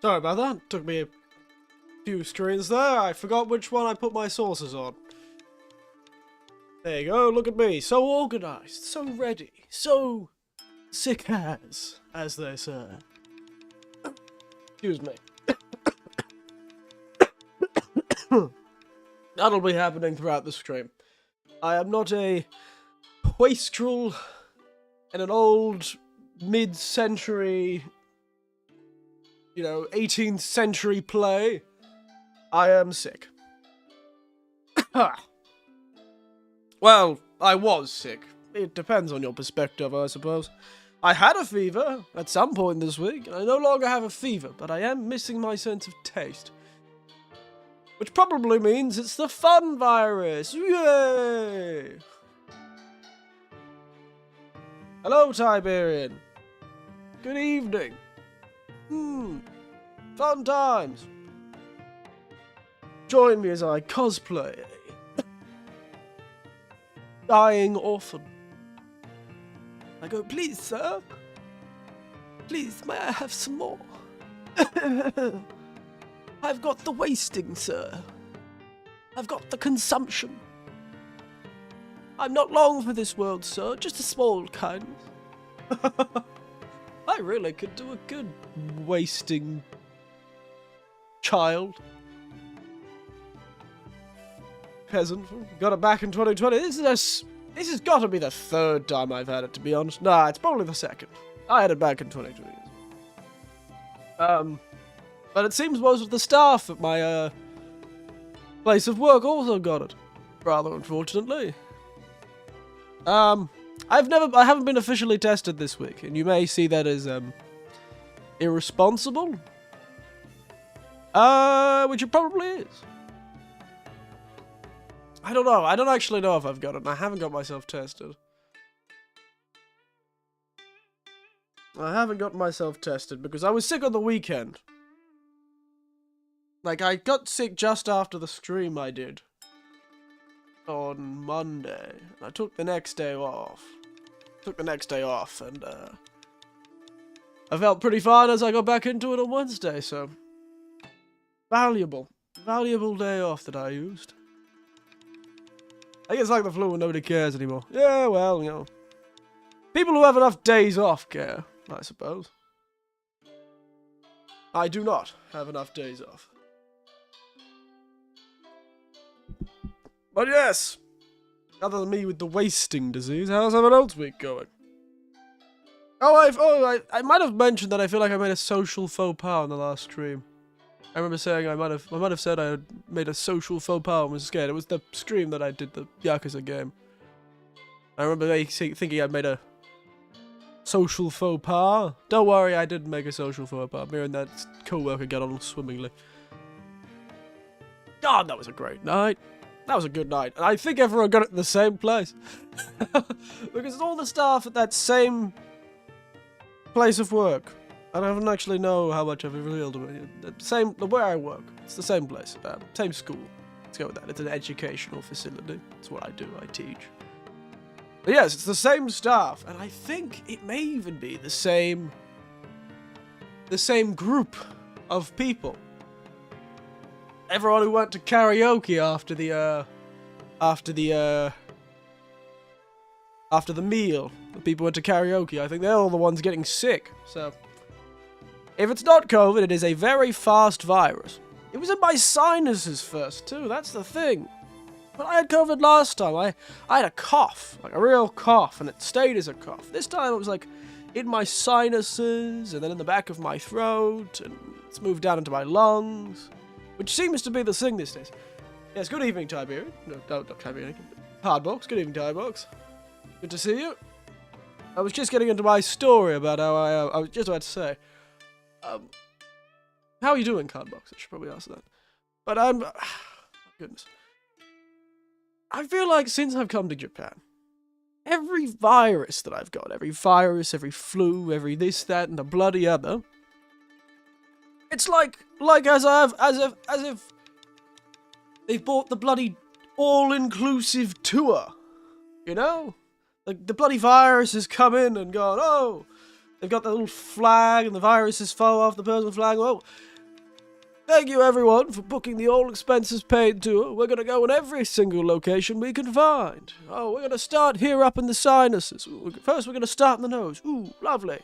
Sorry about that. Took me a few screens there. I forgot which one I put my sources on. There you go. Look at me. So organized. So ready. So sick as they say. Excuse me. That'll be happening throughout the stream. I am not a wastrel in an old mid-century, 18th century play. I am sick. Well, I was sick. It depends on your perspective, I suppose. I had a fever at some point this week, and I no longer have a fever, but I am missing my sense of taste. Which probably means it's the fun virus. Yay! Hello, Tiberian. Good evening. Fun times. Join me as I cosplay a dying orphan. I go, please, sir. Please, may I have some more? I've got the wasting, sir. I've got the consumption. I'm not long for this world, sir. Just a small kindness. I really could do a good wasting child. Peasant. Got it back in 2020. This has got to be the third time I've had it, to be honest. Nah, it's probably the second. I had it back in 2020. But it seems most of the staff at my place of work also got it. Rather unfortunately. I haven't been officially tested this week, and you may see that as irresponsible. Which it probably is. I don't know. I don't actually know if I've got it, and I haven't got myself tested. I haven't got myself tested because I was sick on the weekend. Like, I got sick just after the stream I did. On Monday. I took the next day off. And, I felt pretty fine as I got back into it on Wednesday, so... Valuable day off that I used. I guess like the flu and nobody cares anymore. Yeah, well, people who have enough days off care, I suppose. I do not have enough days off. But yes, other than me with the wasting disease, how's everyone else's week going? I might have mentioned that I feel like I made a social faux pas on the last stream. I remember saying I might have said I had made a social faux pas and was scared. It was the stream that I did the Yakuza game. I remember thinking I'd made a social faux pas. Don't worry, I didn't make a social faux pas. Me and that co-worker got on swimmingly. God, that was a great night. That was a good night. And I think everyone got it in the same place. Because all the staff at that same place of work. And I don't actually know how much I've revealed. Where I work. It's the same place. Same school. Let's go with that. It's an educational facility. That's what I do. I teach. But yes, it's the same staff. And I think it may even be the same group of people. Everyone who went to karaoke after the meal. The people went to karaoke. I think they're all the ones getting sick. So, if it's not COVID, it is a very fast virus. It was in my sinuses first too. That's the thing. When I had COVID last time, I had a cough, like a real cough, and it stayed as a cough. This time it was like in my sinuses, and then in the back of my throat, and it's moved down into my lungs. Which seems to be the thing these days. Yes, good evening, Tiberian. No, not Tiberian. Hardbox, good evening, Hardbox. Good to see you. I was just getting into my story about how I was just about to say. How are you doing, Cardbox? I should probably ask that. But my goodness. I feel like since I've come to Japan, every virus that I've got, every flu, every this, that, and the bloody other, it's like as if they've bought the bloody all-inclusive tour, Like, the bloody virus has come in and gone, oh, they've got the little flag and the virus has fallen off the personal flag. Oh, Thank you, everyone, for booking the all-expenses-paid tour. We're going to go in every single location we can find. Oh, we're going to start here up in the sinuses. First, we're going to start in the nose. Ooh, lovely.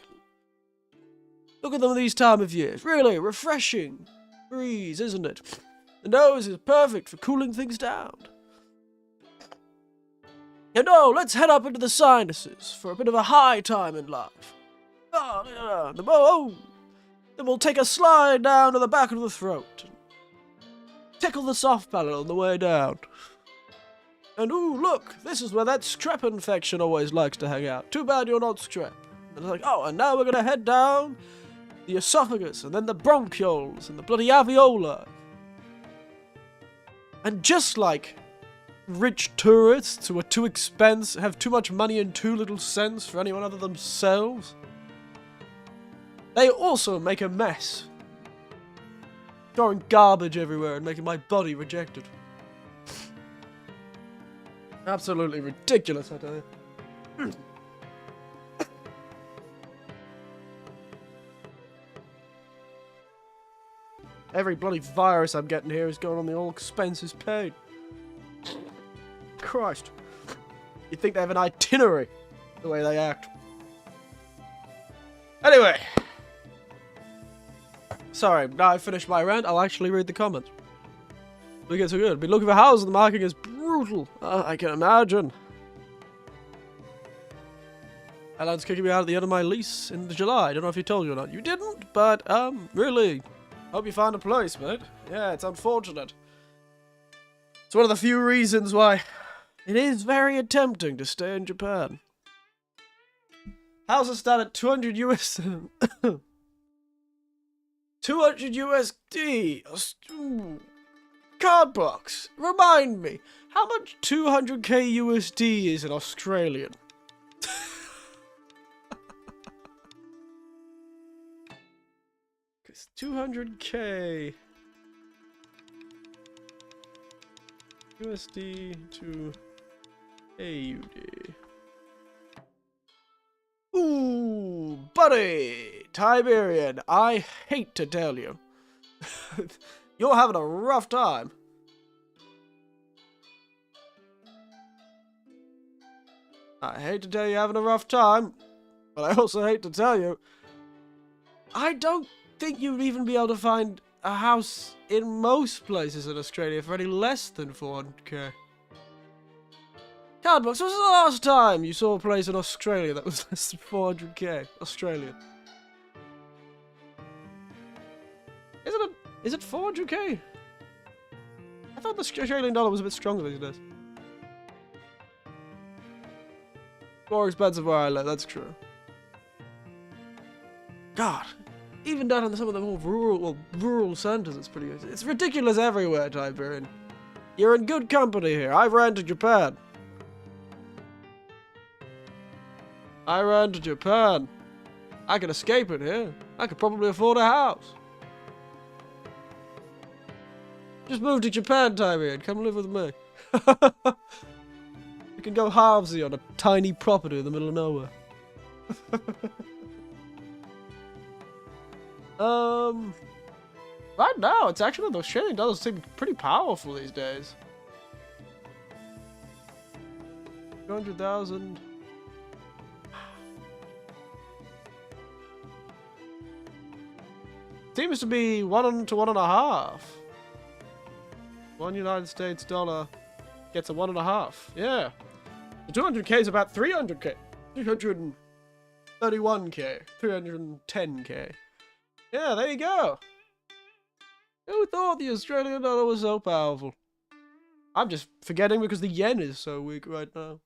Look at them these time of years. Really refreshing breeze, isn't it? The nose is perfect for cooling things down. And oh, let's head up into the sinuses for a bit of a high time in life. Oh, yeah. Then we'll take a slide down to the back of the throat. Tickle the soft palate on the way down. And ooh, look, this is where that strep infection always likes to hang out. Too bad you're not strep. And it's like, oh, and now we're going to head down the esophagus, and then the bronchioles, and the bloody alveoli. And just like rich tourists who are too expensive, have too much money and too little sense for anyone other than themselves, they also make a mess. Throwing garbage everywhere and making my body rejected. Absolutely ridiculous, I tell you. Every bloody virus I'm getting here is going on the all expenses paid. Christ. You'd think they have an itinerary, the way they act. Anyway. Sorry, now I've finished my rant, I'll actually read the comments. Look at so good. Been looking for houses, the market is brutal. I can imagine. Alan's kicking me out at the end of my lease in July. I don't know if he told you or not. You didn't, but, really. Hope you find a place, mate. Yeah, it's unfortunate. It's one of the few reasons why it is very tempting to stay in Japan. Houses start at 200 US... 200 USD. Ooh. Card box. Remind me, how much 200k USD is in Australian? 'Cause 200k USD to AUD. Ooh, buddy! Tiberian, I hate to tell you. You're having a rough time. I hate to tell you you're having a rough time, but I also hate to tell you, I don't think you'd even be able to find a house in most places in Australia for any less than 400k. Cardbox, when was the last time you saw a place in Australia that was less than 400k? Australian. Is it 400k? I thought the Australian dollar was a bit stronger these days. More expensive where I live, that's true. God, even down in some of the more rural centers, it's pretty good. It's ridiculous everywhere, Tiberian. You're in good company here. I ran to Japan. I could escape it here. I could probably afford a house. Just move to Japan, Tiberian. Come live with me. We can go halvesy on a tiny property in the middle of nowhere. Right now, it's actually, the Australian dollar seem pretty powerful these days. 200,000. Seems to be 1 to 1.5. 1 United States dollar gets a 1.5. Yeah. The 200k is about 300k. 331k. 310k. Yeah, there you go. Who thought the Australian dollar was so powerful? I'm just forgetting because the yen is so weak right now.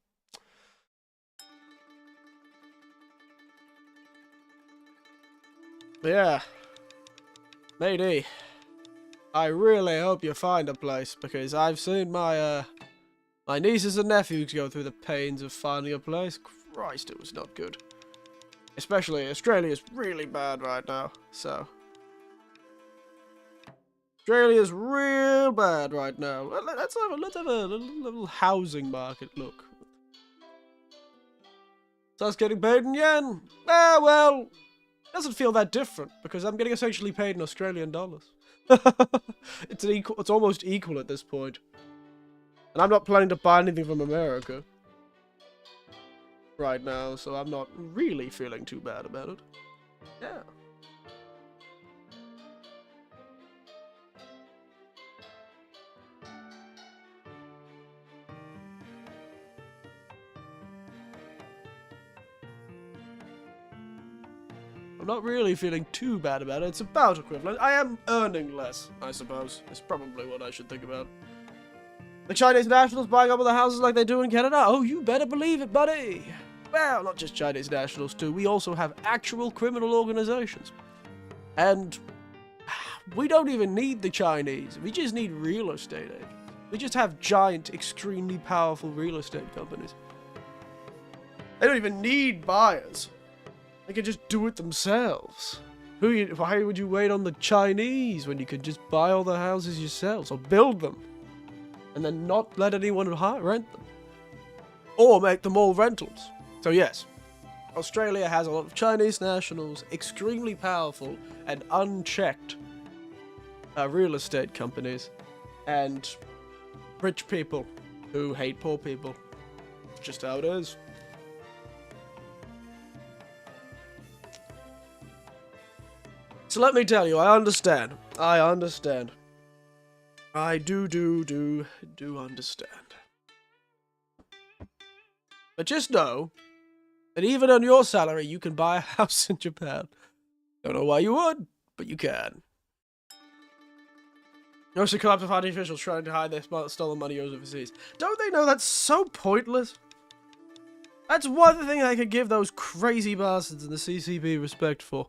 Yeah. Matey, I really hope you find a place, because I've seen my nieces and nephews go through the pains of finding a place. Christ, it was not good. Especially, Australia's really bad right now, so. Australia's real bad right now. Let's have a little housing market look. So I was getting paid in yen. Ah, well, doesn't feel that different, because I'm getting essentially paid in Australian dollars. It's almost equal at this point. And I'm not planning to buy anything from America right now, so I'm not really feeling too bad about it. Yeah. I'm not really feeling too bad about it. It's about equivalent. I am earning less, I suppose. It's probably what I should think about. The Chinese nationals buying up all the houses like they do in Canada? Oh, you better believe it, buddy. Well, not just Chinese nationals, too. We also have actual criminal organizations. And we don't even need the Chinese. We just need real estate agents. We just have giant, extremely powerful real estate companies. They don't even need buyers. They can just do it themselves. Why would you wait on the Chinese when you could just buy all the houses yourselves or build them and then not let anyone rent them? Or make them all rentals. So yes, Australia has a lot of Chinese nationals, extremely powerful and unchecked real estate companies, and rich people who hate poor people. It's just how it is. So let me tell you, I understand. I understand. I do understand. But just know that even on your salary, you can buy a house in Japan. Don't know why you would, but you can. Mostly collapse of party officials trying to hide their stolen money overseas. Don't they know that's so pointless? That's one thing I could give those crazy bastards in the CCP respect for.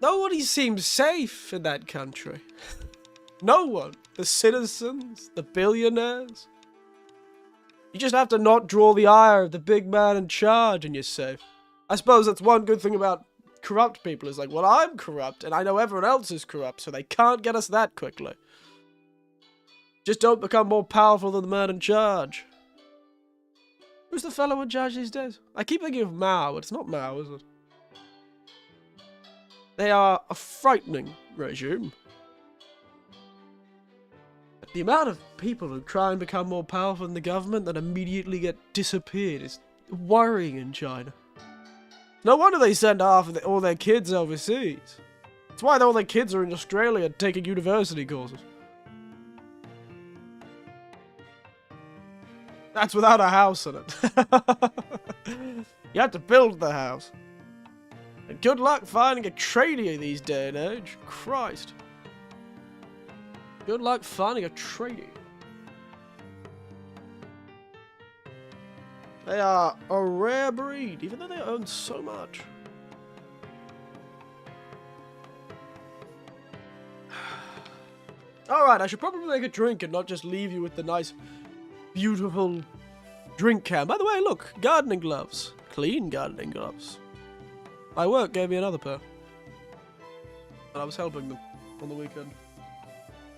Nobody seems safe in that country. No one. The citizens, the billionaires. You just have to not draw the ire of the big man in charge and you're safe. I suppose that's one good thing about corrupt people is like, well, I'm corrupt and I know everyone else is corrupt, so they can't get us that quickly. Just don't become more powerful than the man in charge. Who's the fellow in charge these days? I keep thinking of Mao, but it's not Mao, is it? They are a frightening regime. But the amount of people who try and become more powerful than the government that immediately get disappeared is worrying in China. No wonder they send all their kids overseas. That's why all their kids are in Australia taking university courses. That's without a house in it. You have to build the house. And good luck finding a tradie these day and age. Christ. Good luck finding a tradie. They are a rare breed, even though they own so much. Alright, I should probably make a drink and not just leave you with the nice, beautiful drink can. By the way, look, gardening gloves. Clean gardening gloves. My work gave me another pair. And I was helping them on the weekend.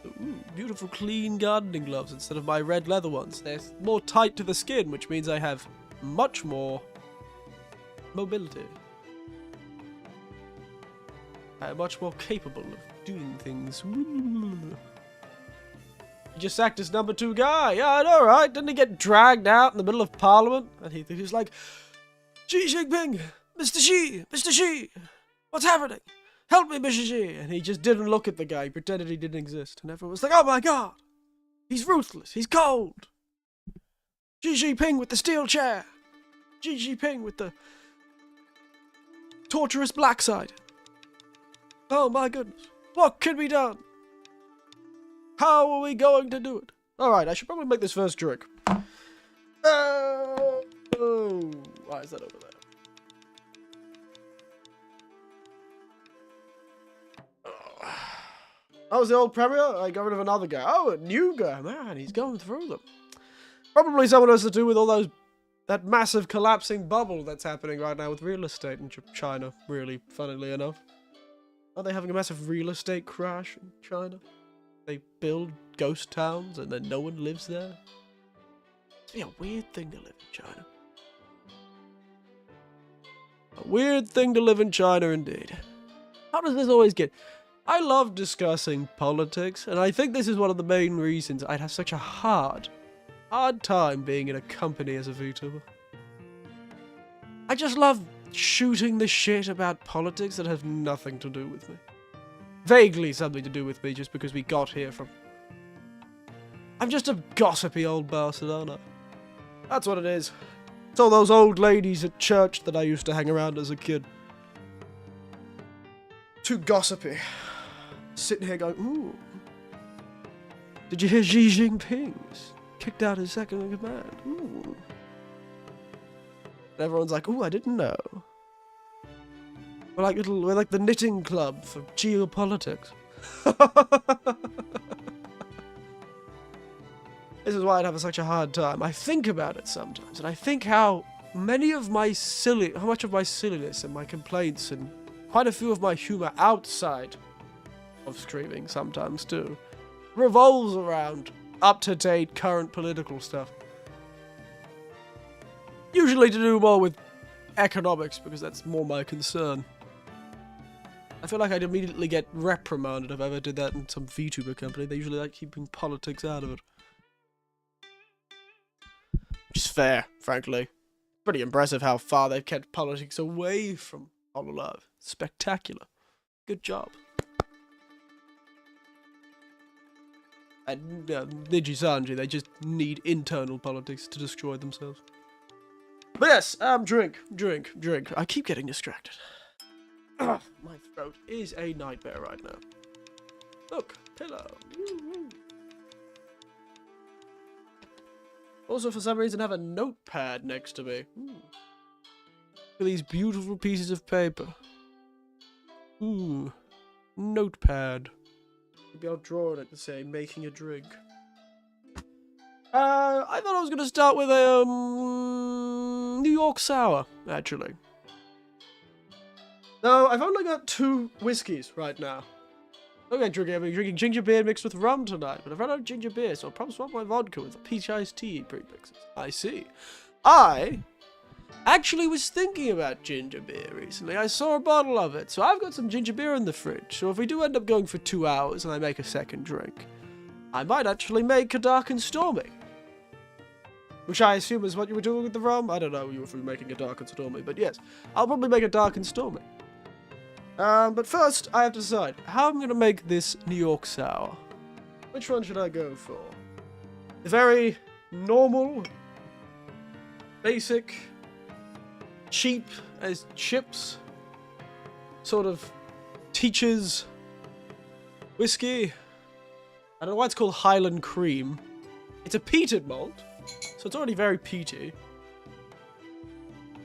Ooh, beautiful clean gardening gloves instead of my red leather ones. They're more tight to the skin, which means I have much more mobility. I am much more capable of doing things. He just sacked his number 2 guy. Yeah, I know, right? Didn't he get dragged out in the middle of Parliament? And he was like, Xi Jinping! Mr. Xi, what's happening? Help me, Mr. Xi. And he just didn't look at the guy. He pretended he didn't exist. And everyone was like, oh my god. He's ruthless. He's cold. Xi Jinping with the steel chair. Xi Jinping with the torturous black side. Oh my goodness. What can be done? How are we going to do it? Alright, I should probably make this first drink. Oh, why is that over there? That was the old premier. I got rid of another guy. Oh, a new guy. Man, he's going through them. Probably someone has to do with all that massive collapsing bubble that's happening right now with real estate in China, really, funnily enough. Are they having a massive real estate crash in China? They build ghost towns and then no one lives there? It's be a weird thing to live in China. A weird thing to live in China, indeed. How does this always get... I love discussing politics, and I think this is one of the main reasons I'd have such a hard time being in a company as a VTuber. I just love shooting the shit about politics that have nothing to do with me. Vaguely something to do with me just because we got here from... I'm just a gossipy old bastard, aren't I? That's what it is. It's all those old ladies at church that I used to hang around as a kid. Too gossipy. Sitting here going, ooh. Did you hear Xi Jinping's kicked out his second in command? Ooh. And everyone's like, ooh, I didn't know. We're like the knitting club for geopolitics. This is why I'd have such a hard time. I think about it sometimes, and I think how much of my silliness and my complaints and quite a few of my humor outside of streaming sometimes too revolves around up-to-date current political stuff. Usually to do more with economics, because that's more my concern. I feel like I'd immediately get reprimanded if I ever did that in some VTuber company. They usually like keeping politics out of it. Which is fair, frankly. Pretty impressive how far they've kept politics away from Hololive. Spectacular. Good job. And Niji Sanji, they just need internal politics to destroy themselves. But yes, drink. I keep getting distracted. Ugh, my throat is a nightmare right now. Look, pillow. Woo-woo. Also, for some reason, I have a notepad next to me. Ooh. Look at these beautiful pieces of paper. Ooh, notepad. Maybe I'll draw on it to say, making a drink. I thought I was going to start with a, New York Sour, actually. No, I've only got 2 whiskeys right now. Okay, I'm drinking ginger beer mixed with rum tonight, but I've run out of ginger beer, so I'll probably swap my vodka with a peach iced tea premixes. I see. I actually was thinking about ginger beer recently. I saw a bottle of it, so I've got some ginger beer in the fridge. So if we do end up going for 2 hours and I make a second drink, I might actually make a dark and stormy. Which I assume is what you were doing with the rum? I don't know if you were making a dark and stormy, but yes. I'll probably make a dark and stormy. But first, I have to decide how I'm going to make this New York Sour. Which one should I go for? The very normal, basic, cheap as chips, sort of teacher's whiskey. I don't know why it's called Highland Cream. It's a peated malt, so it's already very peaty.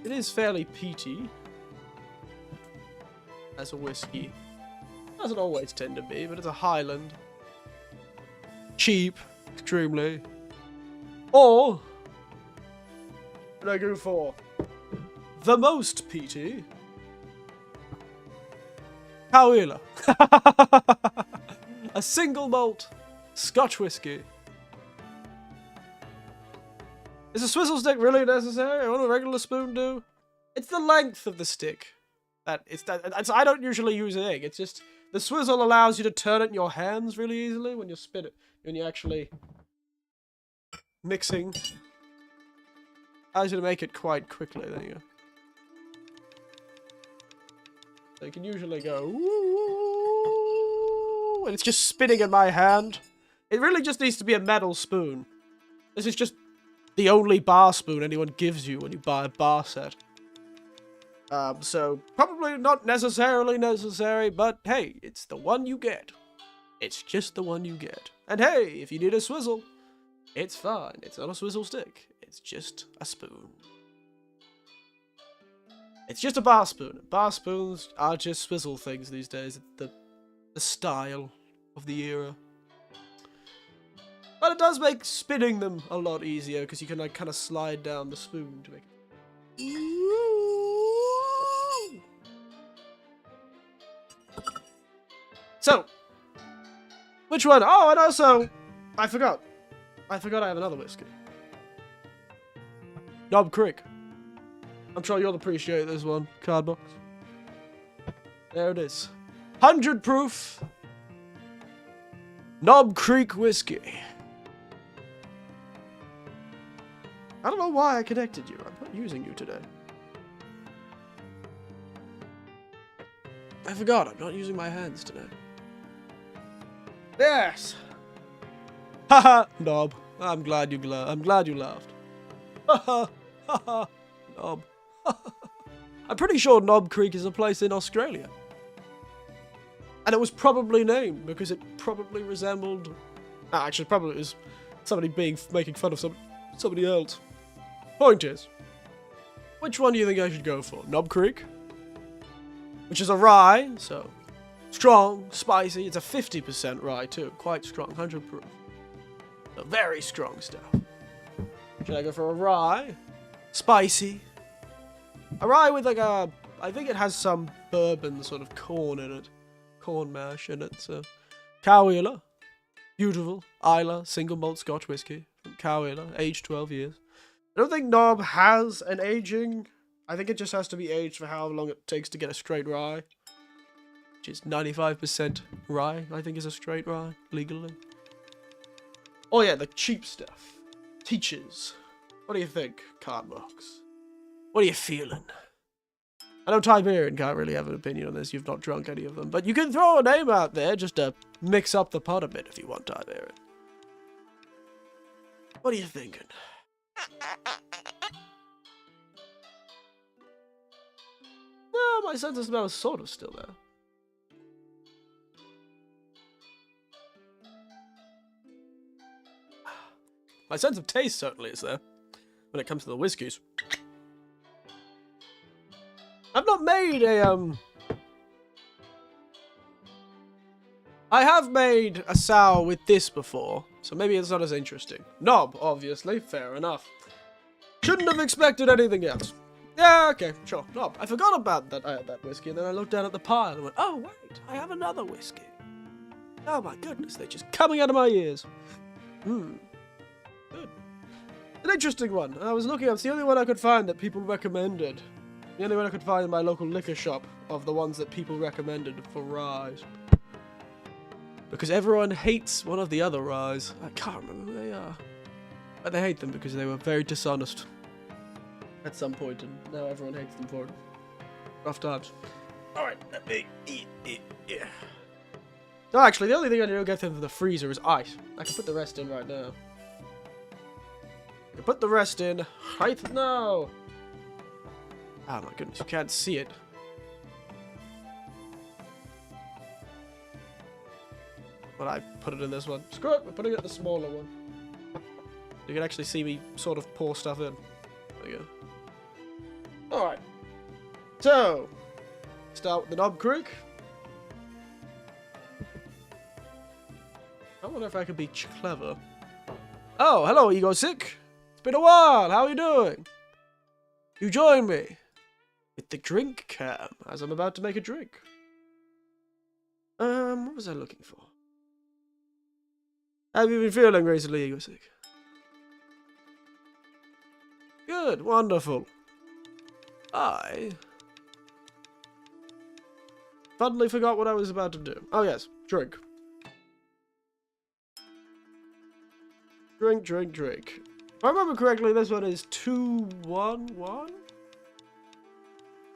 It is fairly peaty as a whiskey. Doesn't always tend to be, but it's a Highland. Cheap, extremely. Or should I go for the most peaty Cahuilla? A single malt Scotch whiskey. Is a swizzle stick really necessary? What a regular spoon do? It's the length of the stick. I don't usually use an egg. It's just the swizzle allows you to turn it in your hands really easily when you spin it. When you're actually mixing. Allows you to make it quite quickly. There you go. So you can usually go, woo, and it's just spinning in my hand. It really just needs to be a metal spoon. This is just the only bar spoon anyone gives you when you buy a bar set. So probably not necessarily necessary, but hey, it's the one you get. It's just the one you get. And hey, if you need a swizzle, it's fine. It's not a swizzle stick. It's just a spoon. It's just a bar spoon. Bar spoons are just swizzle things these days. It's the style of the era. But it does make spinning them a lot easier because you can like kind of slide down the spoon to make it. So, which one? Oh, and also, I forgot I have another whiskey. Knob Creek. I'm sure you'll appreciate this one. Card box. There it is. 100 proof. Knob Creek Whiskey. I don't know why I connected you. I'm not using you today. I forgot. I'm not using my hands today. Yes. Haha, Knob. I'm glad you laughed. Haha, haha, Knob. I'm pretty sure Knob Creek is a place in Australia. And it was probably named because it probably resembled... actually, probably it was somebody making fun of somebody else. Point is, which one do you think I should go for? Knob Creek? Which is a rye, so strong, spicy. It's a 50% rye too. Quite strong, 100 proof. So very strong stuff. Should I go for a rye? Spicy. A rye with like a... I think it has some bourbon sort of corn in it. Corn mash in it. So Cowela. Beautiful. Isla single malt Scotch whiskey from Cowela. Aged 12 years. I don't think Knob has an aging. I think it just has to be aged for how long it takes to get a straight rye. Which is 95% rye, I think is a straight rye, legally. Oh yeah, the cheap stuff. Teachers. What do you think, Cardbox? What are you feeling? I know Tiberian can't really have an opinion on this, you've not drunk any of them. But you can throw a name out there just to mix up the pot a bit if you want, Tiberian. What are you thinking? No, my sense of smell is sort of still there. My sense of taste certainly is there when it comes to the whiskies. I've not made a, I have made a sour with this before, so maybe it's not as interesting. Knob, obviously, fair enough. Shouldn't have expected anything else. Yeah, okay, sure, Knob. I forgot about that I had that whiskey, and then I looked down at the pile and went, oh, wait, I have another whiskey. Oh my goodness, they're just coming out of my ears. Good. An interesting one. I was looking up, it's the only one I could find that people recommended. The only one I could find in my local liquor shop of the ones that people recommended for ryes. Because everyone hates one of the other ryes. I can't remember who they are. But they hate them because they were very dishonest at some point, and now everyone hates them for it. Rough times. Alright, let me eat it. Yeah. No, actually, the only thing I need to get into the freezer is ice. I can put the rest in right now. I can put the rest in right now. Oh my goodness, you can't see it. But I put it in this one. Screw it, we're putting it in the smaller one. You can actually see me sort of pour stuff in. There you go. Alright. So, start with the Knob Creek. I wonder if I could be clever. Oh, hello, Ego Sick. It's been a while, how are you doing? You join me with the drink cam, as I'm about to make a drink. What was I looking for? How have you been feeling recently, Ego Sick? Good, wonderful. I suddenly forgot what I was about to do. Oh yes, drink. Drink, drink, drink. If I remember correctly, this one is 2-1-1?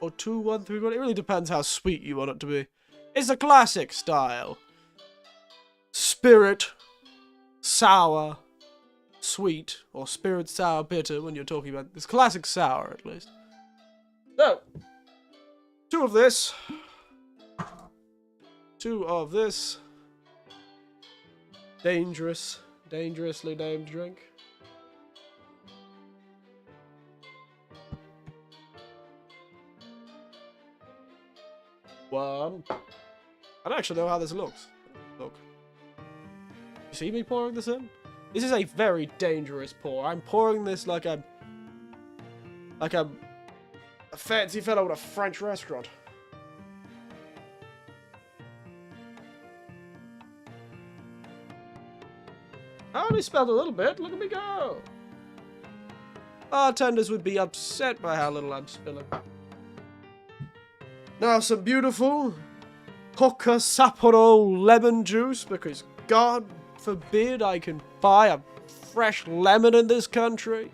Or 2-1-3-1? It really depends how sweet you want it to be. It's a classic style. Spirit, sour, sweet, or spirit, sour, bitter when you're talking about this classic sour, at least. So, 2 of this. 2 of this. Dangerously named drink. One. I don't actually know how this looks. Look. You see me pouring this in? This is a very dangerous pour. I'm pouring this like a fancy fellow at a French restaurant. I only spilled a little bit. Look at me go. Bartenders would be upset by how little I'm spilling. Now some beautiful Coca Sapporo lemon juice, because god forbid I can buy a fresh lemon in this country?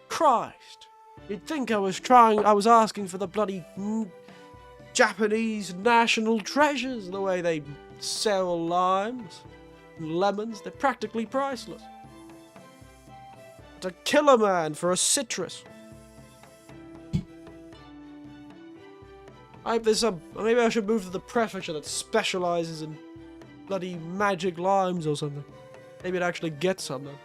Christ. You'd think I was asking for the bloody Japanese national treasures, the way they sell limes and lemons. They're practically priceless. To kill a man for a citrus. Maybe I should move to the prefecture that specializes in bloody magic limes or something. Maybe I'd actually get some then.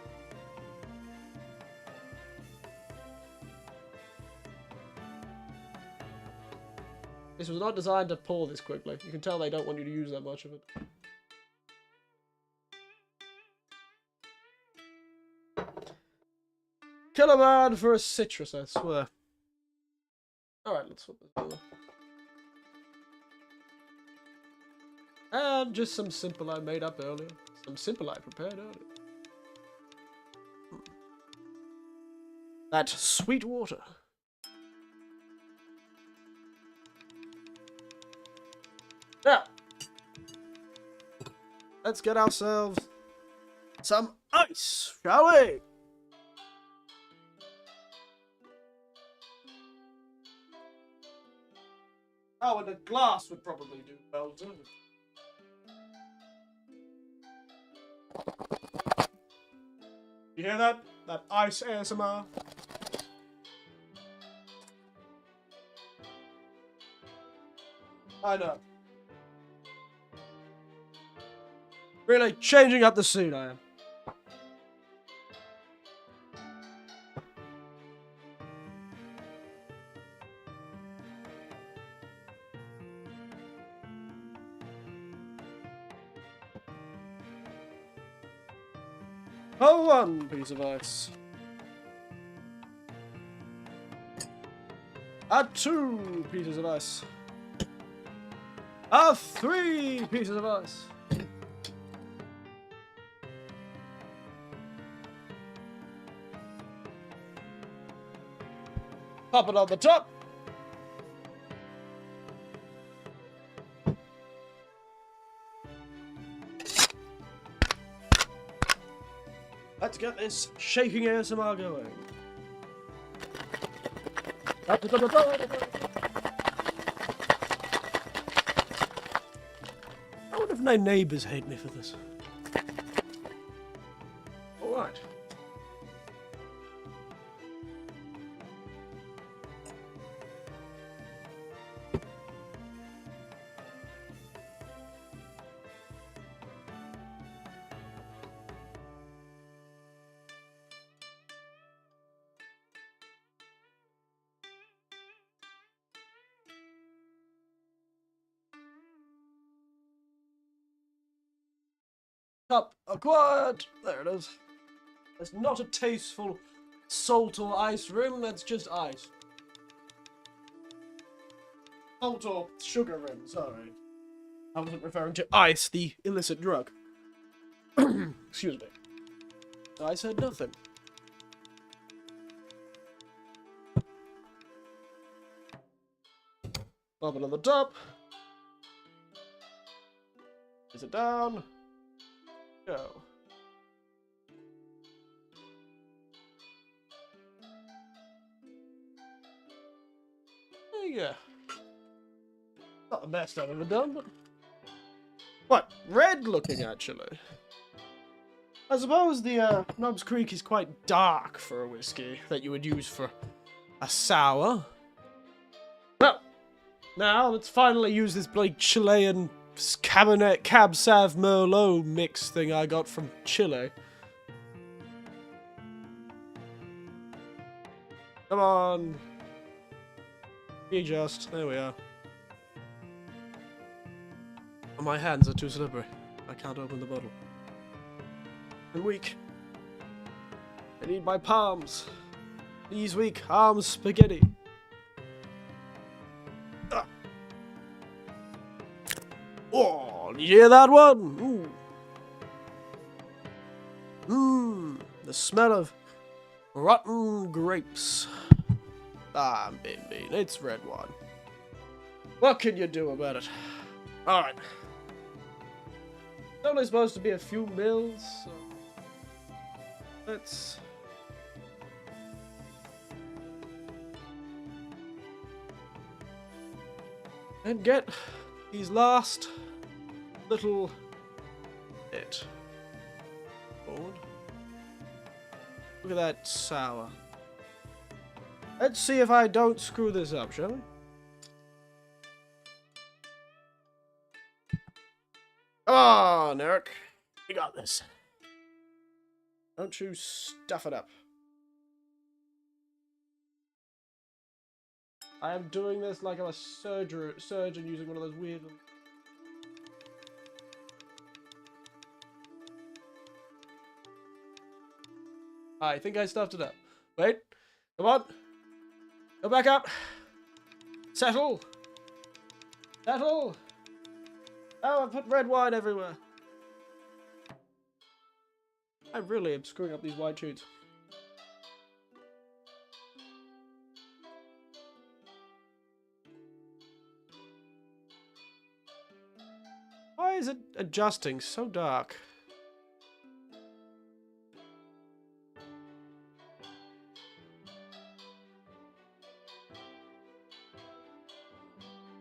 This was not designed to pour this quickly. You can tell they don't want you to use that much of it. Kill a man for a citrus, I swear. Alright, let's swap this over. And just some simple I made up earlier. Some simple I prepared earlier. That sweet water. Now, let's get ourselves some ice, shall we? Oh, and a glass would probably do well too. You hear that? That ice ASMR? I know. Really changing up the scene, I am. Oh, one piece of ice. Two pieces of ice. 3 pieces of ice. Pop it on the top. Let's get this shaking ASMR going. I wonder if my neighbours hate me for this. Alright. Cup acquired! There it is. That's not a tasteful salt or ice rim, that's just ice. Salt or sugar rim, sorry. I wasn't referring to ice, the illicit drug. Excuse me. I said nothing. Pop it on the top. Is it down? Go. Yeah. Not the best I've ever done, but... What? Red looking, actually. I suppose the, Nobs Creek is quite dark for a whiskey that you would use for a sour. Well, now let's finally use this bloody Chilean Cabernet Cab Sav Merlot mix thing I got from Chile. Come on. Be just. There we are. Oh, my hands are too slippery. I can't open the bottle. I'm weak. I need my palms. Knees weak, arms spaghetti. Oh, you hear that one? The smell of rotten grapes. Ah, I'm being mean. It's red wine. What can you do about it? Alright. It's only supposed to be a few mils, so let's... and get these last little bit forward. Look at that sour. Let's see if I don't screw this up, shall we? Come on, Eric. You got this. Don't you stuff it up. I am doing this like I'm a surgeon using one of those weird... I think I stuffed it up. Wait. Come on. Go back up. Settle. Settle. Oh, I put red wine everywhere. I really am screwing up these white shoots. Why is it adjusting so dark?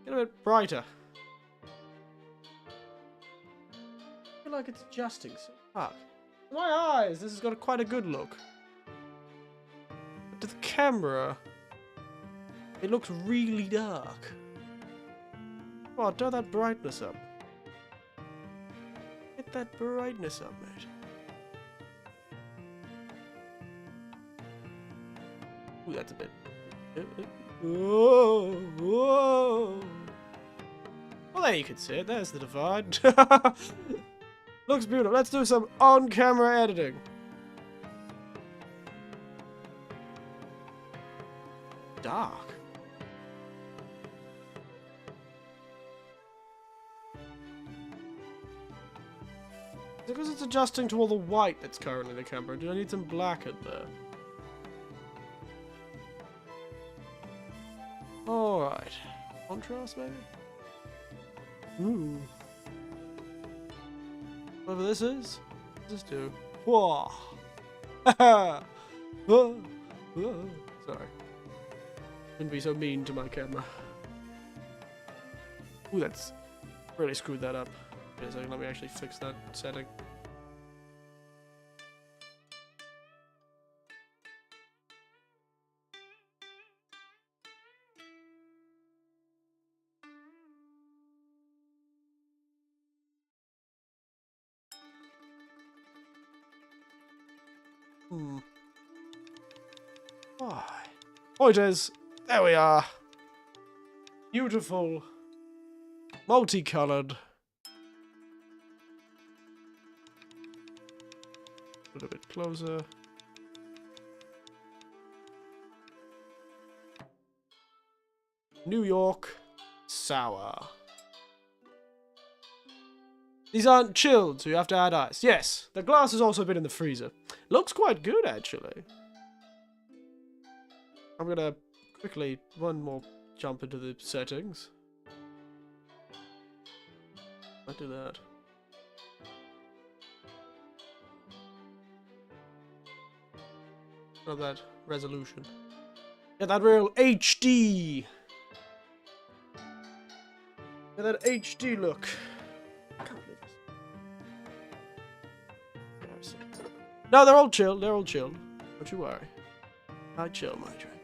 Get a bit brighter. I feel like it's adjusting so dark. My eyes! This has got quite a good look. But to the camera, it looks really dark. Come on, turn that brightness up. Get that brightness up, mate. Ooh, that's a bit... Whoa, whoa. Well, there you can see it. There's the divide. Looks beautiful. Let's do some on-camera editing. Dark. Because it's adjusting to all the white that's currently in the camera. Do I need some black in there? Alright. Contrast, maybe? Ooh. Whatever this is, let's just do. Whoa! Haha! Whoa! Whoa! Sorry. Shouldn't be so mean to my camera. Ooh, that's really screwed that up. Wait a second, let me actually fix that setting. Point is, there we are. Beautiful. Multicolored. A little bit closer. New York. Sour. These aren't chilled, so you have to add ice. Yes, the glass has also been in the freezer. Looks quite good, actually. I'm gonna quickly one more jump into the settings. I'll do that. Not that resolution. Get that real HD. Get that HD look. I can't believe this. No, they're all chilled. They're all chilled. Don't you worry. I chill my drink.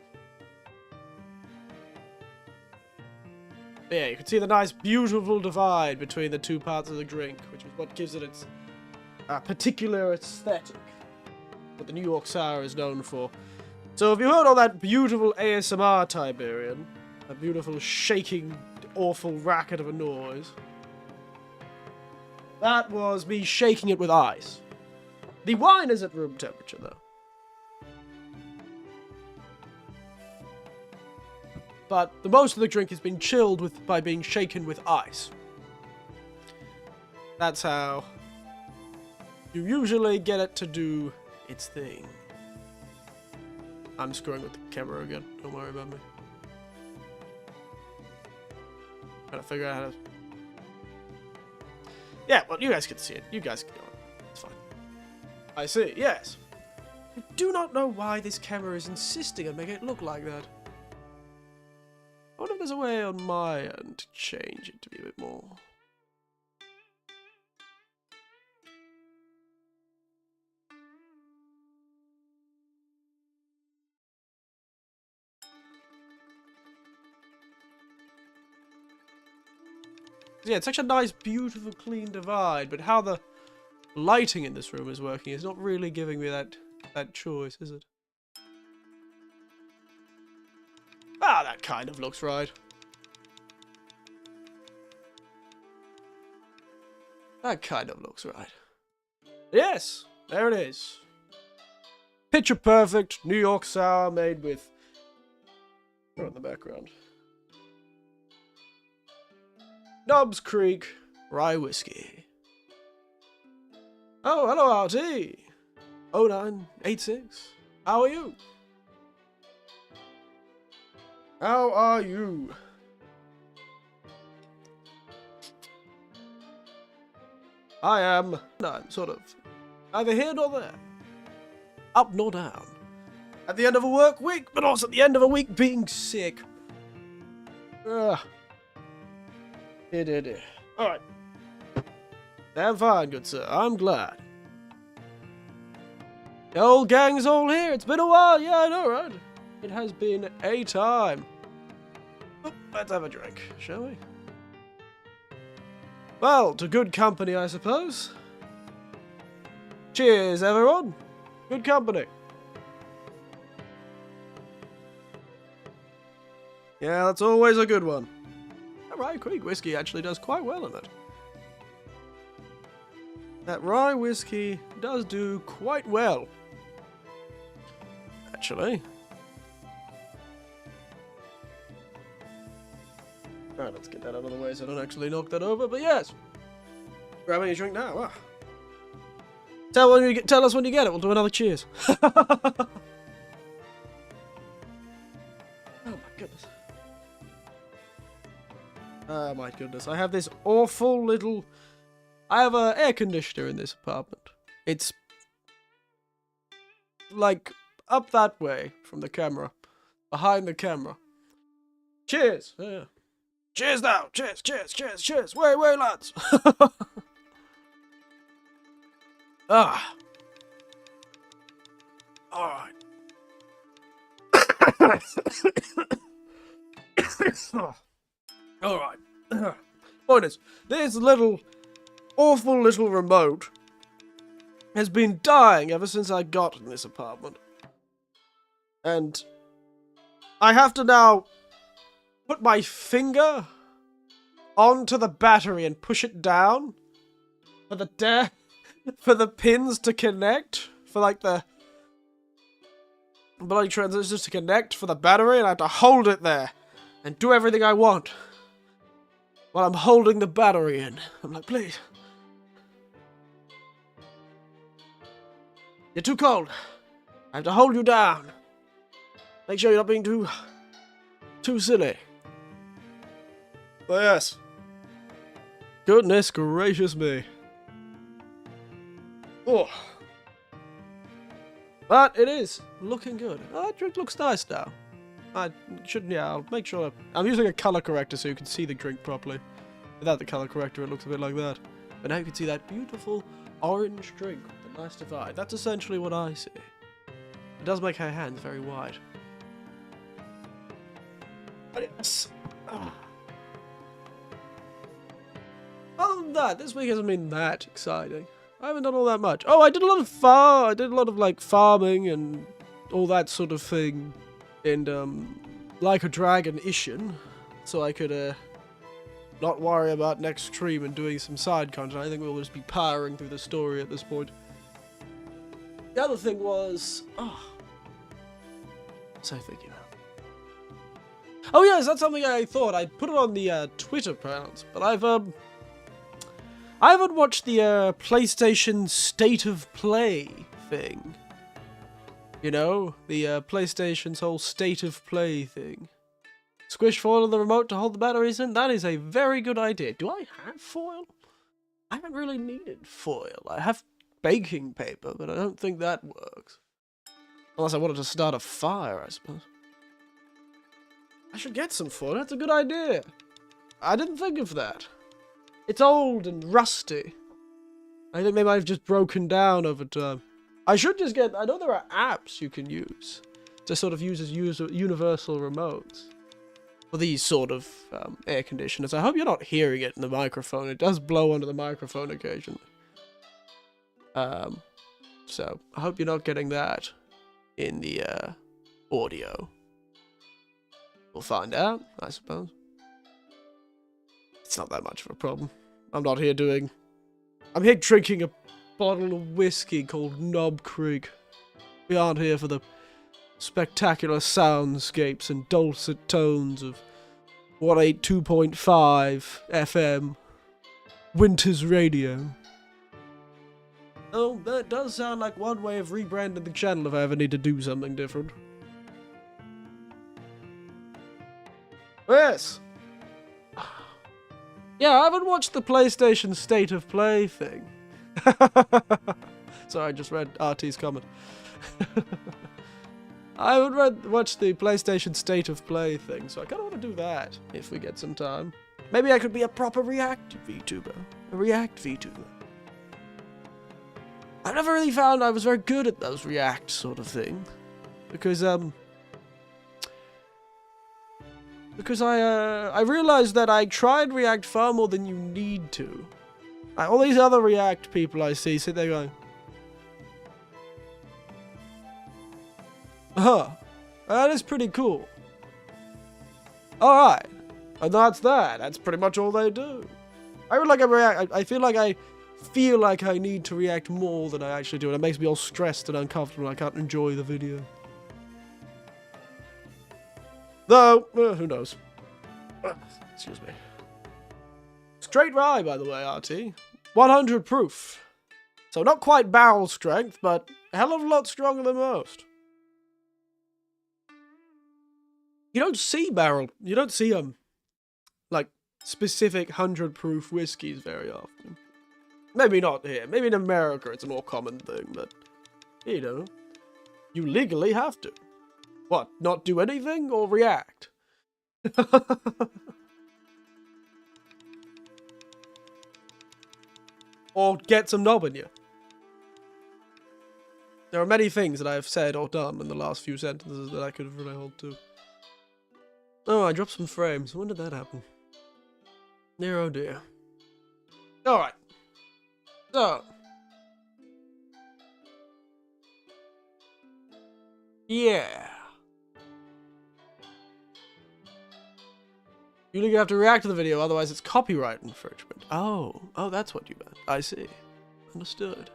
Yeah, you can see the nice, beautiful divide between the two parts of the drink, which is what gives it its particular aesthetic. What the New York Sour is known for. So if you heard all that beautiful ASMR Tiberian, a beautiful shaking, awful racket of a noise, that was me shaking it with ice. The wine is at room temperature, though. But the most of the drink has been chilled by being shaken with ice. That's how you usually get it to do its thing. I'm screwing with the camera again. Don't worry about me. Trying to figure out how to... Yeah, well, you guys can see it. You guys can go on. It's fine. I see, yes. I do not know why this camera is insisting on making it look like that. I wonder if there's a way on my end to change it to be a bit more. Yeah, it's such a nice, beautiful, clean divide, but how the lighting in this room is working is not really giving me that choice, is it? Ah, that kind of looks right. That kind of looks right. Yes, there it is. Picture perfect New York sour made with... Oh, in the background. Nobbs Creek Rye Whiskey. Oh, hello, RT. 0986. How are you? How are you? I am. I'm sort of neither here nor there. Up nor down. At the end of a work week, but also at the end of a week being sick. Ugh. Alright. I'm fine, good sir. I'm glad. The old gang's all here. It's been a while. Yeah, I know, right? It has been a time. Oh, let's have a drink, shall we? Well, to good company, I suppose. Cheers, everyone. Good company. Yeah, that's always a good one. That Rye Creek whiskey actually does quite well in it. That rye whiskey does do quite well. Actually. Alright, let's get that out of the way so I don't actually knock that over, but yes. Grabbing a drink now. Ah. Tell us when you get it, we'll do another cheers. Oh my goodness. Oh my goodness, I have this awful little... I have an air conditioner in this apartment. It's... like, up that way from the camera. Behind the camera. Cheers! Yeah. Cheers now! Cheers, cheers, cheers, cheers! Way, way, lads! Ah. Alright. Alright. Point is, this little, awful little remote has been dying ever since I got in this apartment. And I have to now put my finger onto the battery and push it down for the pins to connect, for like the bloody transistors to connect for the battery, and I have to hold it there and do everything I want while I'm holding the battery in. I'm like, please. You're too cold. I have to hold you down. Make sure you're not being too silly. But yes. Goodness gracious me. Oh. But it is looking good. Oh, that drink looks nice now. I shouldn't, yeah, I'll make sure. I'm using a color corrector so you can see the drink properly. Without the color corrector, it looks a bit like that. But now you can see that beautiful orange drink with a nice divide. That's essentially what I see. It does make her hands very wide. But yes. Other than that, this week hasn't been that exciting. I haven't done all that much. Oh, I did a lot of like farming and all that sort of thing. And like a dragon-ishin, so I could not worry about next stream and doing some side content. I think we'll just be powering through the story at this point. The other thing was, so thinking about. Oh yes, that's something I thought. I'd put it on the Twitter accounts, but I haven't watched the PlayStation State of Play thing. You know, the PlayStation's whole State of Play thing. Squish foil on the remote to hold the batteries in? That is a very good idea. Do I have foil? I haven't really needed foil. I have baking paper, but I don't think that works. Unless I wanted to start a fire, I suppose. I should get some foil. That's a good idea. I didn't think of that. It's old and rusty. I think they might have just broken down over time. I should just get... I know there are apps you can use to sort of use as universal remotes for these sort of air conditioners. I hope you're not hearing it in the microphone. It does blow onto the microphone occasionally. So I hope you're not getting that in the audio. We'll find out, I suppose. It's not that much of a problem. I'm here drinking a bottle of whiskey called Knob Creek. We aren't here for the spectacular soundscapes and dulcet tones of 182.5 FM Winter's Radio. Oh, that does sound like one way of rebranding the channel if I ever need to do something different. Yes! Yeah, I haven't watched the PlayStation State of Play thing. Sorry, I just read RT's comment. I haven't watched the PlayStation State of Play thing, so I kind of want to do that if we get some time. Maybe I could be a proper React VTuber. A React VTuber. I never really found I was very good at those React sort of thing. Because I realized that I tried React far more than you need to. All these other React people I see sit there going, huh, that is pretty cool. Alright, and that's that. That's pretty much all they do. I feel like I need to react more than I actually do, and it makes me all stressed and uncomfortable and I can't enjoy the video. Though, who knows? Excuse me. Straight rye, by the way, RT. 100 proof. So not quite barrel strength, but a hell of a lot stronger than most. You don't see like, specific 100 proof whiskies very often. Maybe not here. Maybe in America it's a more common thing, but, you know, you legally have to. What, not do anything or react? Or get some knob in you. There are many things that I have said or done in the last few sentences that I could have really held to. Oh, I dropped some frames. When did that happen? Dear, oh dear. Alright. So. Yeah. You have to react to the video, otherwise it's copyright infringement. Oh, that's what you meant. I see. Understood.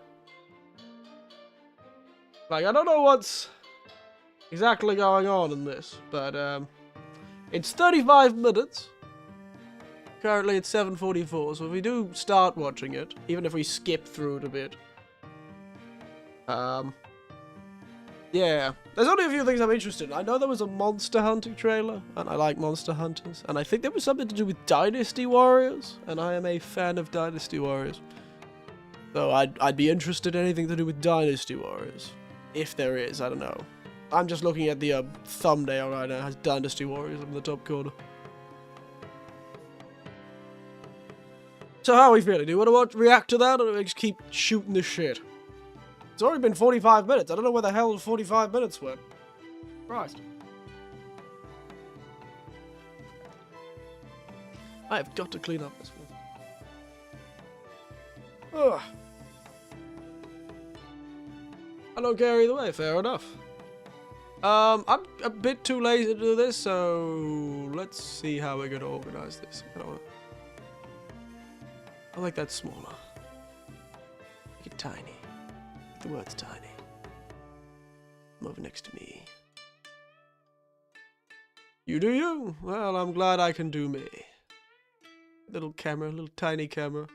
Like, I don't know what's exactly going on in this, but, it's 35 minutes. Currently it's 7:44, so if we do start watching it, even if we skip through it a bit, yeah, there's only a few things I'm interested in. I know there was a Monster Hunter trailer, and I like Monster Hunters, and I think there was something to do with Dynasty Warriors, and I am a fan of Dynasty Warriors. So I'd be interested in anything to do with Dynasty Warriors. If there is, I don't know. I'm just looking at the thumbnail right now. It has Dynasty Warriors in the top corner. So how are we feeling? Do you want to react to that, or do we just keep shooting the shit? It's already been 45 minutes. I don't know where the hell 45 minutes went. Christ. I have got to clean up this one. Ugh. I don't care either way, fair enough. I'm a bit too lazy to do this, so let's see how we're going to organize this. I like that smaller. Make it tiny. The word's tiny. Come over next to me. You do you. Well, I'm glad I can do me. Little camera, little tiny camera.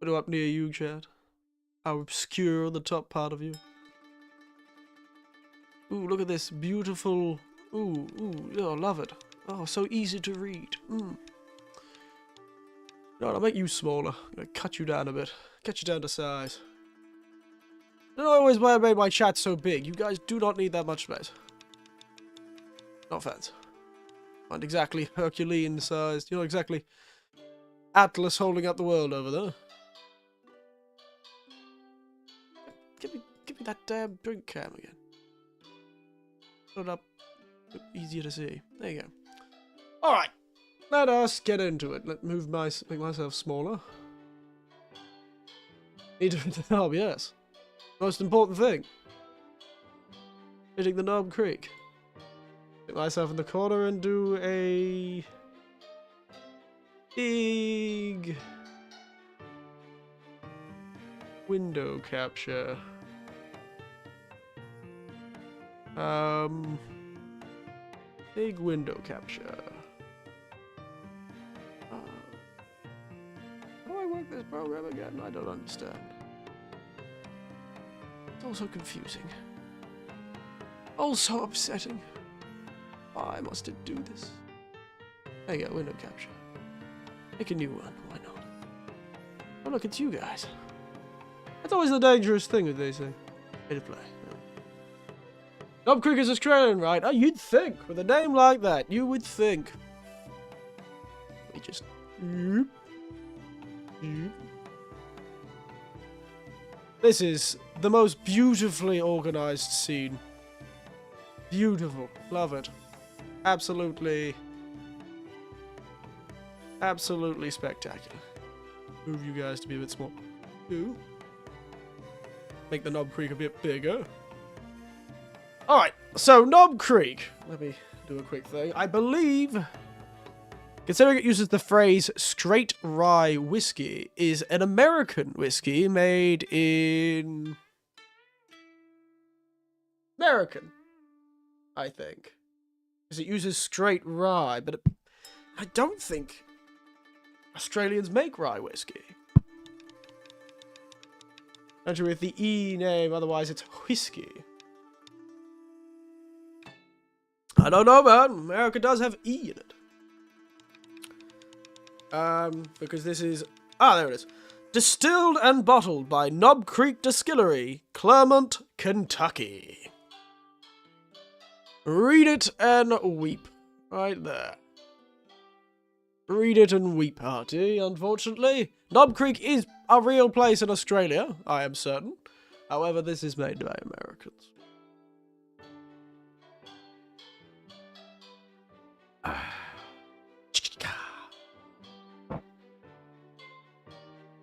Put it up near you, Chad. How obscure the top part of you. Ooh, look at this beautiful... Ooh, oh, love it. Oh, so easy to read. No, I'll make you smaller. I'm gonna cut you down a bit. Cut you down to size. I don't know always why I made my chat so big. You guys do not need that much space. No offense. Not exactly Herculean sized. You're not exactly Atlas holding up the world over there. Give me that damn drink cam again. Put it up. Easier to see. There you go. Alright. Let us get into it. Let make myself smaller. Need to hit the knob, yes. Most important thing. Hitting the Knob Creek. Get myself in the corner and do a big window capture. Big window capture. How do I work this program again? I don't understand. It's also confusing. Also upsetting. Why must it do this? There you go, window capture. Make a new one, why not? Oh look, it's you guys. That's always the dangerous thing that they say. Way to play. Knob Creek is Australian, right? Oh, you'd think. With a name like that, you would think. We just... This is the most beautifully organized scene. Beautiful. Love it. Absolutely spectacular. Move you guys to be a bit small. Ooh. Make the Knob Creek a bit bigger. Alright, so Knob Creek. Let me do a quick thing. I believe, considering it uses the phrase straight rye whiskey, is an American whiskey made in... American, I think. Because it uses straight rye, but I don't think Australians make rye whiskey. Country with the E name, otherwise it's whiskey. I don't know, man. America does have E in it. Because this is... Ah, there it is. Distilled and bottled by Knob Creek Distillery, Clermont, Kentucky. Read it and weep. Right there. Read it and weep, hearty, unfortunately. Knob Creek is a real place in Australia, I am certain. However, this is made by Americans.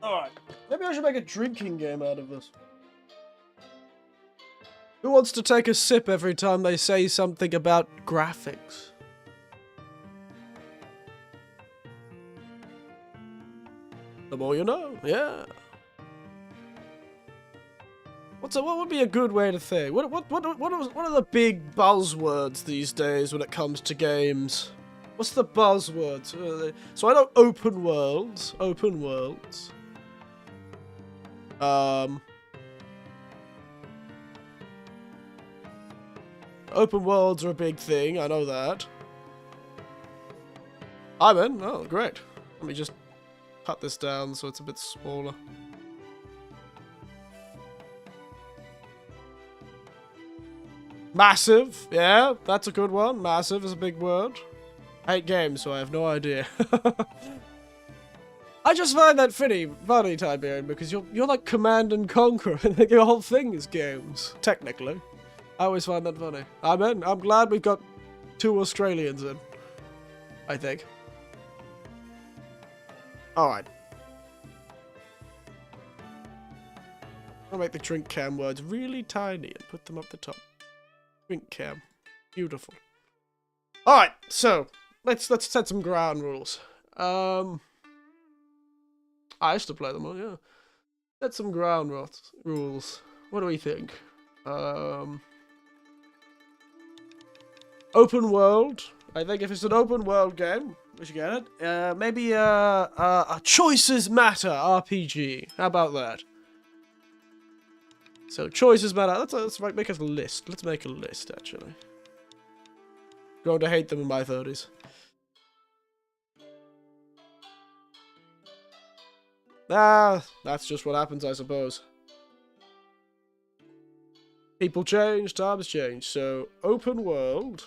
Alright, maybe I should make a drinking game out of this. Who wants to take a sip every time they say something about graphics? The more you know, yeah. What would be a good way to think? What are the big buzzwords these days when it comes to games? What's the buzzwords? So I know open worlds. Open worlds. Open worlds are a big thing, I know that. I'm in. Oh, great. Let me just cut this down so it's a bit smaller. Massive, yeah, that's a good one. Massive is a big word. I hate games, so I have no idea. I just find that funny, Tiberian, because you're like Command and Conquer, and your whole thing is games, technically. I always find that funny. I'm in. I'm glad we've got 2 Australians in. I think. Alright. I'll make the drink cam words really tiny and put them up the top. Drink cam. Beautiful. Alright, so let's set some ground rules. I used to play them all, yeah. Set some ground rules. What do we think? Open world. I think if it's an open world game, we should get it. Maybe a choices matter RPG. How about that? So choices matter. Let's make a list. Let's make a list actually. Going to hate them in my 30s. That's just what happens, I suppose. People change, times change. So, open world.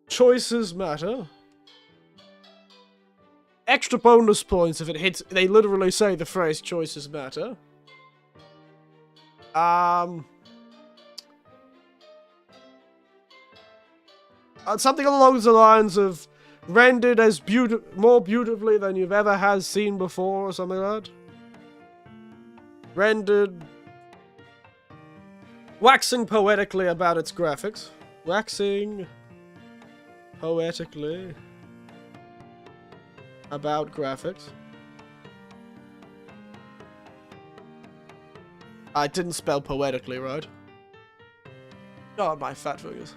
Choices matter. Extra bonus points if it hits. They literally say the phrase choices matter. Something along the lines of rendered as more beautifully than you've ever has seen before, or something like that. Rendered. Waxing poetically about its graphics. Waxing poetically about graphics. I didn't spell poetically right. God, my fat fingers.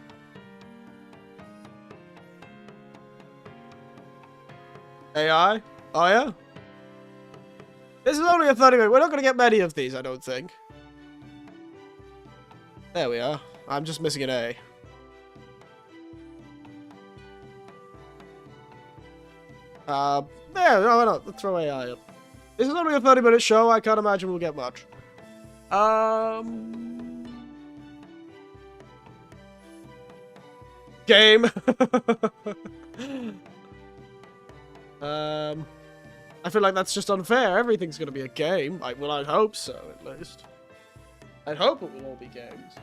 AI? Oh yeah? This is only a 30-minute. We're not going to get many of these, I don't think. There we are. I'm just missing an A. There, no, why not? Let's throw AI up. This is only a 30-minute show. I can't imagine we'll get much. Game. I feel like that's just unfair. Everything's gonna be a game. Well, I'd hope so, at least. I'd hope it will all be games.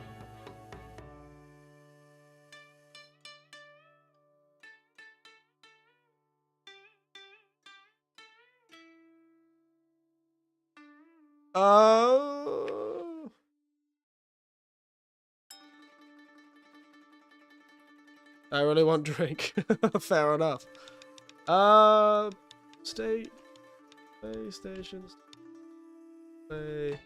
I really want drink. Fair enough. State. Play stations. Play.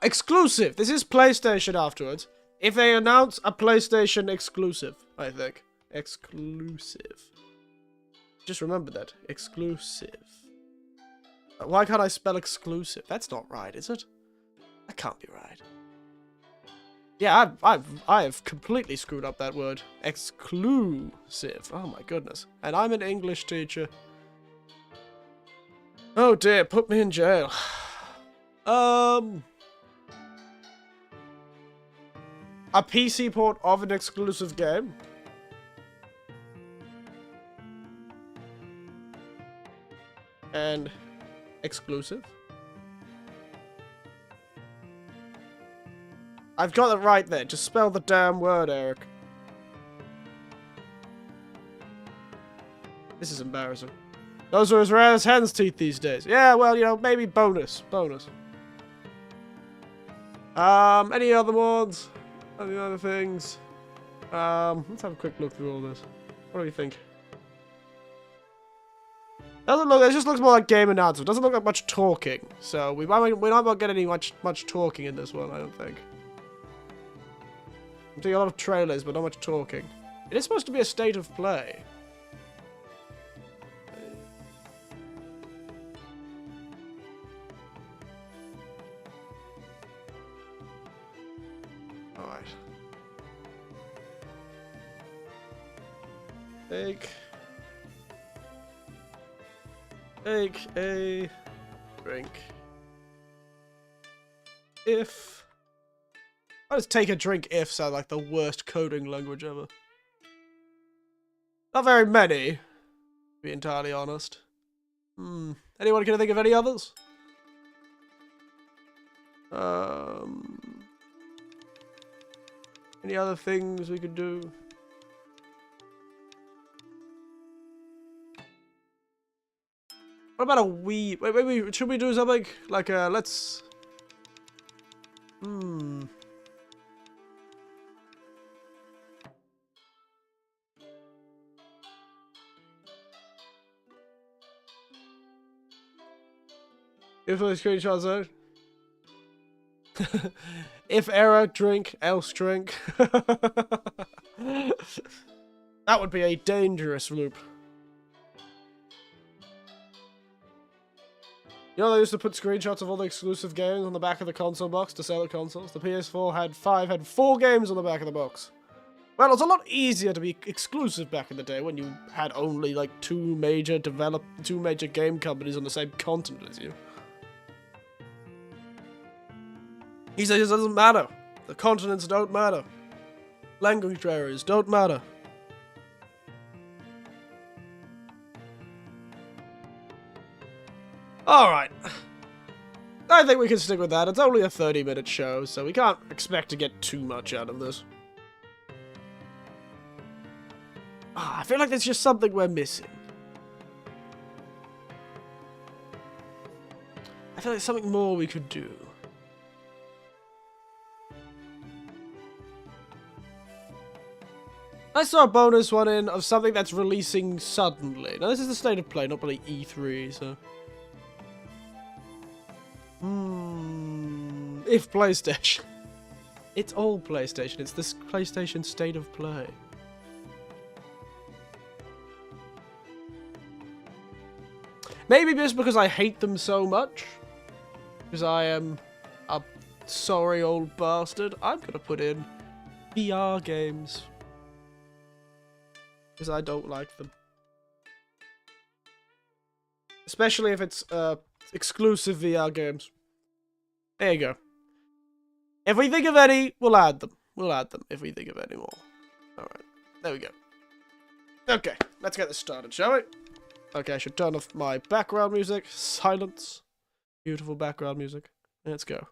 Exclusive. This is PlayStation afterwards. If they announce a PlayStation exclusive, I think. Exclusive. Just remember that. Exclusive. Why can't I spell exclusive? That's not right, is it? That can't be right. Yeah, I've completely screwed up that word. Exclusive. Oh my goodness. And I'm an English teacher. Oh dear, put me in jail. A PC port of an exclusive game. And exclusive. I've got it right there. Just spell the damn word, Eric. This is embarrassing. Those are as rare as hen's teeth these days. Yeah, well, you know, maybe bonus. Bonus. Any other ones? Any other things? Let's have a quick look through all this. What do you think? Doesn't look. It just looks more like game announcement. Doesn't look like much talking. So we're not getting any much talking in this one. I don't think. I'm doing a lot of trailers, but not much talking. It is supposed to be a state of play. All right. Take a drink. If. Why does take a drink if sound like the worst coding language ever? Not very many, to be entirely honest. Anyone can think of any others? Any other things we could do? What about a wee? Wait, should we do something like let's. If the screenshots out. If error, drink, else drink. That would be a dangerous loop. You know, they used to put screenshots of all the exclusive games on the back of the console box to sell the consoles. The PS4 had 4 games on the back of the box. Well, it was a lot easier to be exclusive back in the day when you had only like two major game companies on the same continent as you. He says it doesn't matter. The continents don't matter. Language areas don't matter. Alright. I think we can stick with that. It's only a 30-minute show, so we can't expect to get too much out of this. I feel like there's just something we're missing. I feel like something more we could do. Let's throw a bonus one in of something that's releasing suddenly. Now, this is the state of play, not really E3, so... If PlayStation. It's all PlayStation. It's this PlayStation state of play. Maybe just because I hate them so much. Because I am a sorry old bastard. I'm going to put in VR games. Because I don't like them. Especially if it's exclusive VR games. There you go. If we think of any, we'll add them. We'll add them if we think of any more. Alright. There we go. Okay, let's get this started, shall we? Okay, I should turn off my background music. Silence. Beautiful background music. Let's go.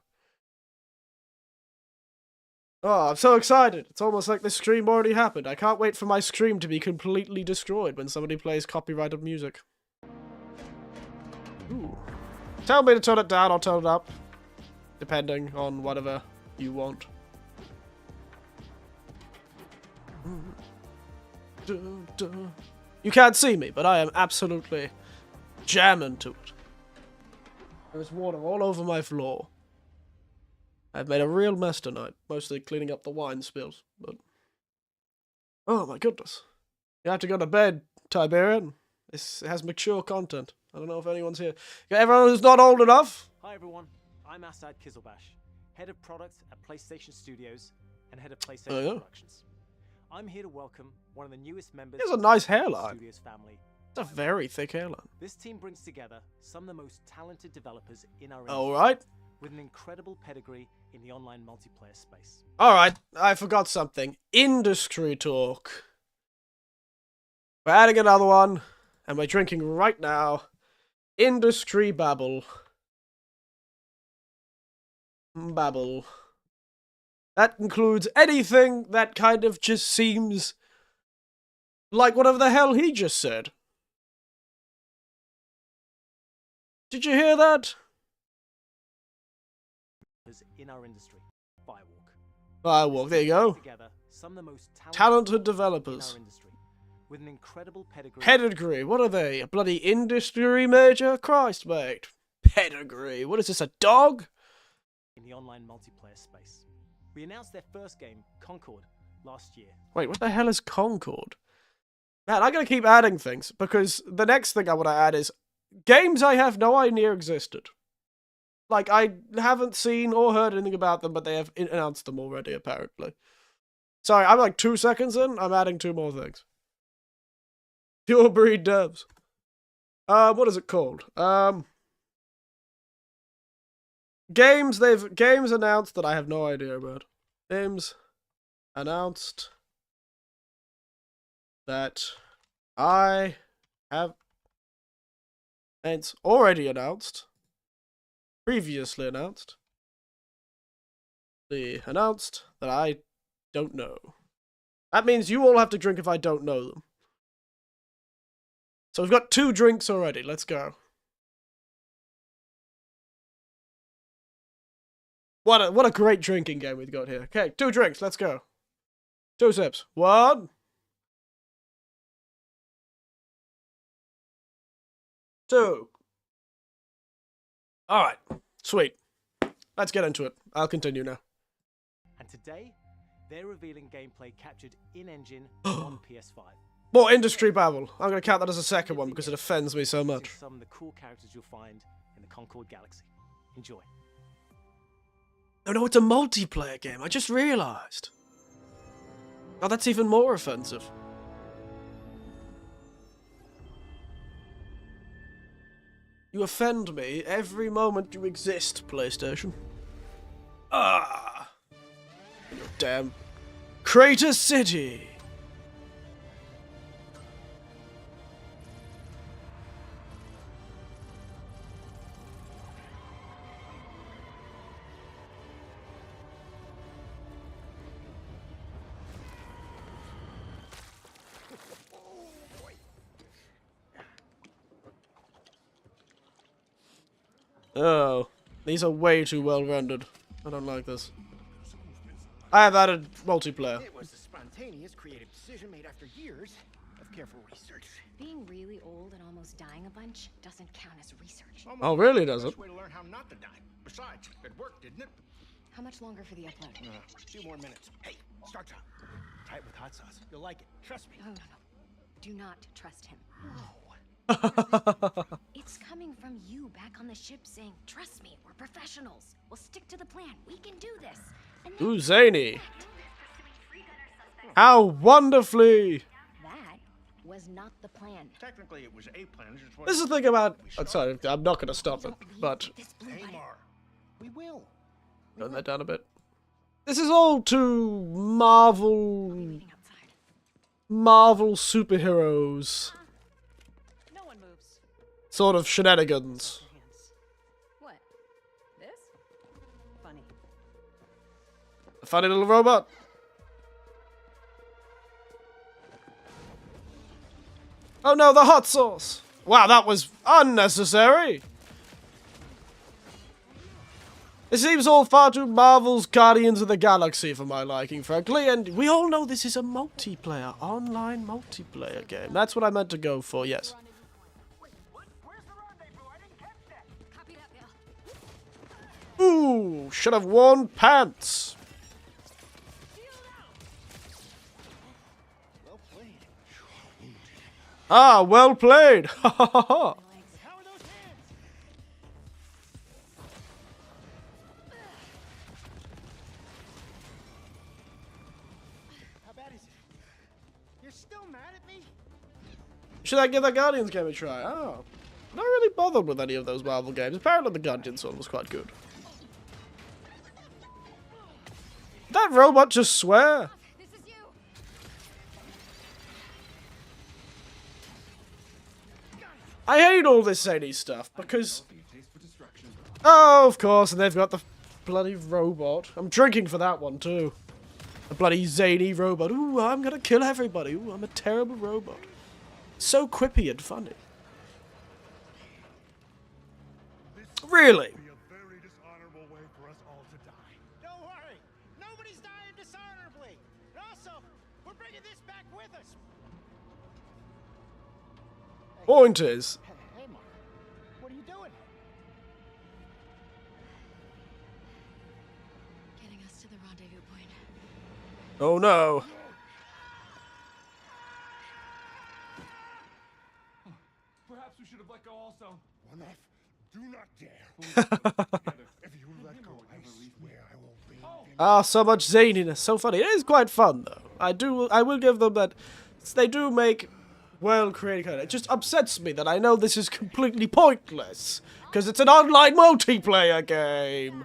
Oh, I'm so excited. It's almost like this stream already happened. I can't wait for my stream to be completely destroyed when somebody plays copyrighted music. Ooh. Tell me to turn it down, I'll turn it up. Depending on whatever you want. You can't see me, but I am absolutely jamming to it. There's water all over my floor. I've made a real mess tonight, mostly cleaning up the wine spills, but... Oh my goodness. You have to go to bed, Tiberian. It has mature content. I don't know if anyone's here. Everyone who's not old enough? Hi everyone, I'm Asad Kizilbash, Head of Product at PlayStation Studios and Head of PlayStation Productions. I'm here to welcome one of the newest members of the nice hairline. Studios family. It's a very thick hairline. This team brings together some of the most talented developers in our industry. Alright. With an incredible pedigree in the online multiplayer space. Alright, I forgot something. Industry talk. We're adding another one, and we're drinking right now. Industry babble. Babble. That includes anything that kind of just seems like whatever the hell he just said. Did you hear that? In our industry, Firewalk, there you go. Some of the most talented developers. In our industry, with an incredible pedigree. Pedigree, what are they? A bloody industry major? Christ, mate. Pedigree, what is this, a dog? In the online multiplayer space. We announced their first game, Concord, last year. Wait, what the hell is Concord? Man, I'm gonna keep adding things, because the next thing I want to add is games I have no idea existed. Like, I haven't seen or heard anything about them, but they have announced them already, apparently. Sorry, I'm like 2 seconds in, I'm adding 2 more things. Pure breed devs. What is it called? Games announced that I have no idea about. Games announced that I have... And it's already announced. Previously announced. They announced that I don't know. That means you all have to drink if I don't know them. So we've got 2 drinks already. Let's go. What a great drinking game we've got here. Okay, 2 drinks. Let's go. 2 sips. 1. 2. Alright, sweet. Let's get into it. I'll continue now. And today, they're revealing gameplay captured in-engine on PS5. More industry babble. I'm going to count that as a second one because it offends me so much. Some of the cool characters you'll find in the Concord Galaxy. Enjoy. Oh no, it's a multiplayer game. I just realized. Oh, that's even more offensive. You offend me every moment you exist, PlayStation. Ah! Your damn Crater City! Oh, these are way too well rendered. I don't like this. I have added multiplayer. It was a spontaneous, creative decision made after years of careful research. Being really old and almost dying a bunch doesn't count as research. Oh, really doesn't? Way to learn how not to die. Besides, it worked, didn't it? How much longer for the upload? A few more minutes. Hey, start time. Try it with hot sauce. You'll like it. Trust me. No. Do not trust him. No. It's coming from you back on the ship saying, trust me, we're professionals. We'll stick to the plan. We can do this. And then Ooh, zany. How wonderfully. that was not the plan. Technically, it was a plan. It just This is the thing about... Oh, sorry, I'm not going to stop it, but... This blue button. Amar, we will. Turn that down a bit. This is all too Marvel... Waiting outside. Marvel superheroes No one moves. sort of shenanigans. Hands. What? This? Funny. A funny little robot. Oh no, the hot sauce! Wow, that was unnecessary! It seems all far too Marvel's Guardians of the Galaxy for my liking, frankly, and we all know this is a multiplayer, online multiplayer game. That's what I meant to go for, yes. Copy that, Bill. Ooh, should have worn pants. Well played. Ah, well played! Ha ha ha ha! How are those hands? How bad is it? You're still mad at me? Should I give that Guardians game a try? Oh. Not really bothered with any of those Marvel games. Apparently the Guardians one was quite good. Did that robot just swear? This is you. I hate all this zany stuff because... Oh, of course, and they've got the bloody robot. I'm drinking for that one too. The bloody zany robot. Ooh, I'm gonna kill everybody. Ooh, I'm a terrible robot. So quippy and funny. Really? Be a very dishonorable way for us all to die. Don't worry. Nobody's dying dishonorably. And also, we're bringing this back with us. Point is, Hey, Mark. What are you doing? Getting us to the rendezvous point. oh no. Perhaps we should have let go also. One off. Do not dare. If you let go, I swear I will be. Ah, so much zaniness. So funny. It is quite fun though. I will give them that. They do make well-created content. It just upsets me that I know this is completely pointless because it's an online multiplayer game.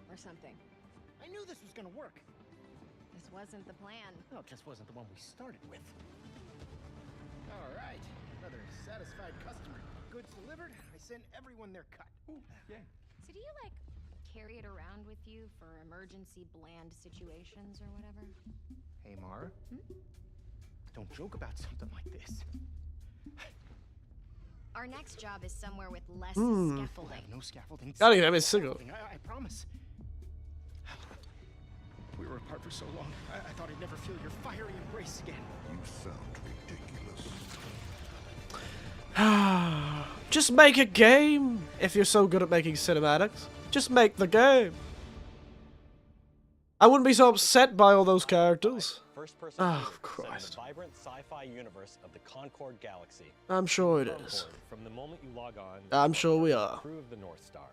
Or something. I knew this was gonna work. This wasn't the plan. No, it just wasn't the one we started with. All right. Another satisfied customer. Goods delivered. I sent everyone their cut. So do you, like, carry it around with you for emergency bland situations or whatever? Hey, Mara. Don't joke about something like this. Our next job is somewhere with less We'll scaffolding. have no scaffolding. Gotta give him a signal. I promise. We were apart for so long. I thought I'd never feel your fiery embrace again. You sound ridiculous. Just make a game. If you're so good at making cinematics, just make the game. I wouldn't be so upset by all those characters. first-person Oh, shooter set in Christ. the vibrant sci-fi universe of the Concord Galaxy. I'm sure it Concord, is. from the moment you log on, I'm sure we the are. crew of the North Star.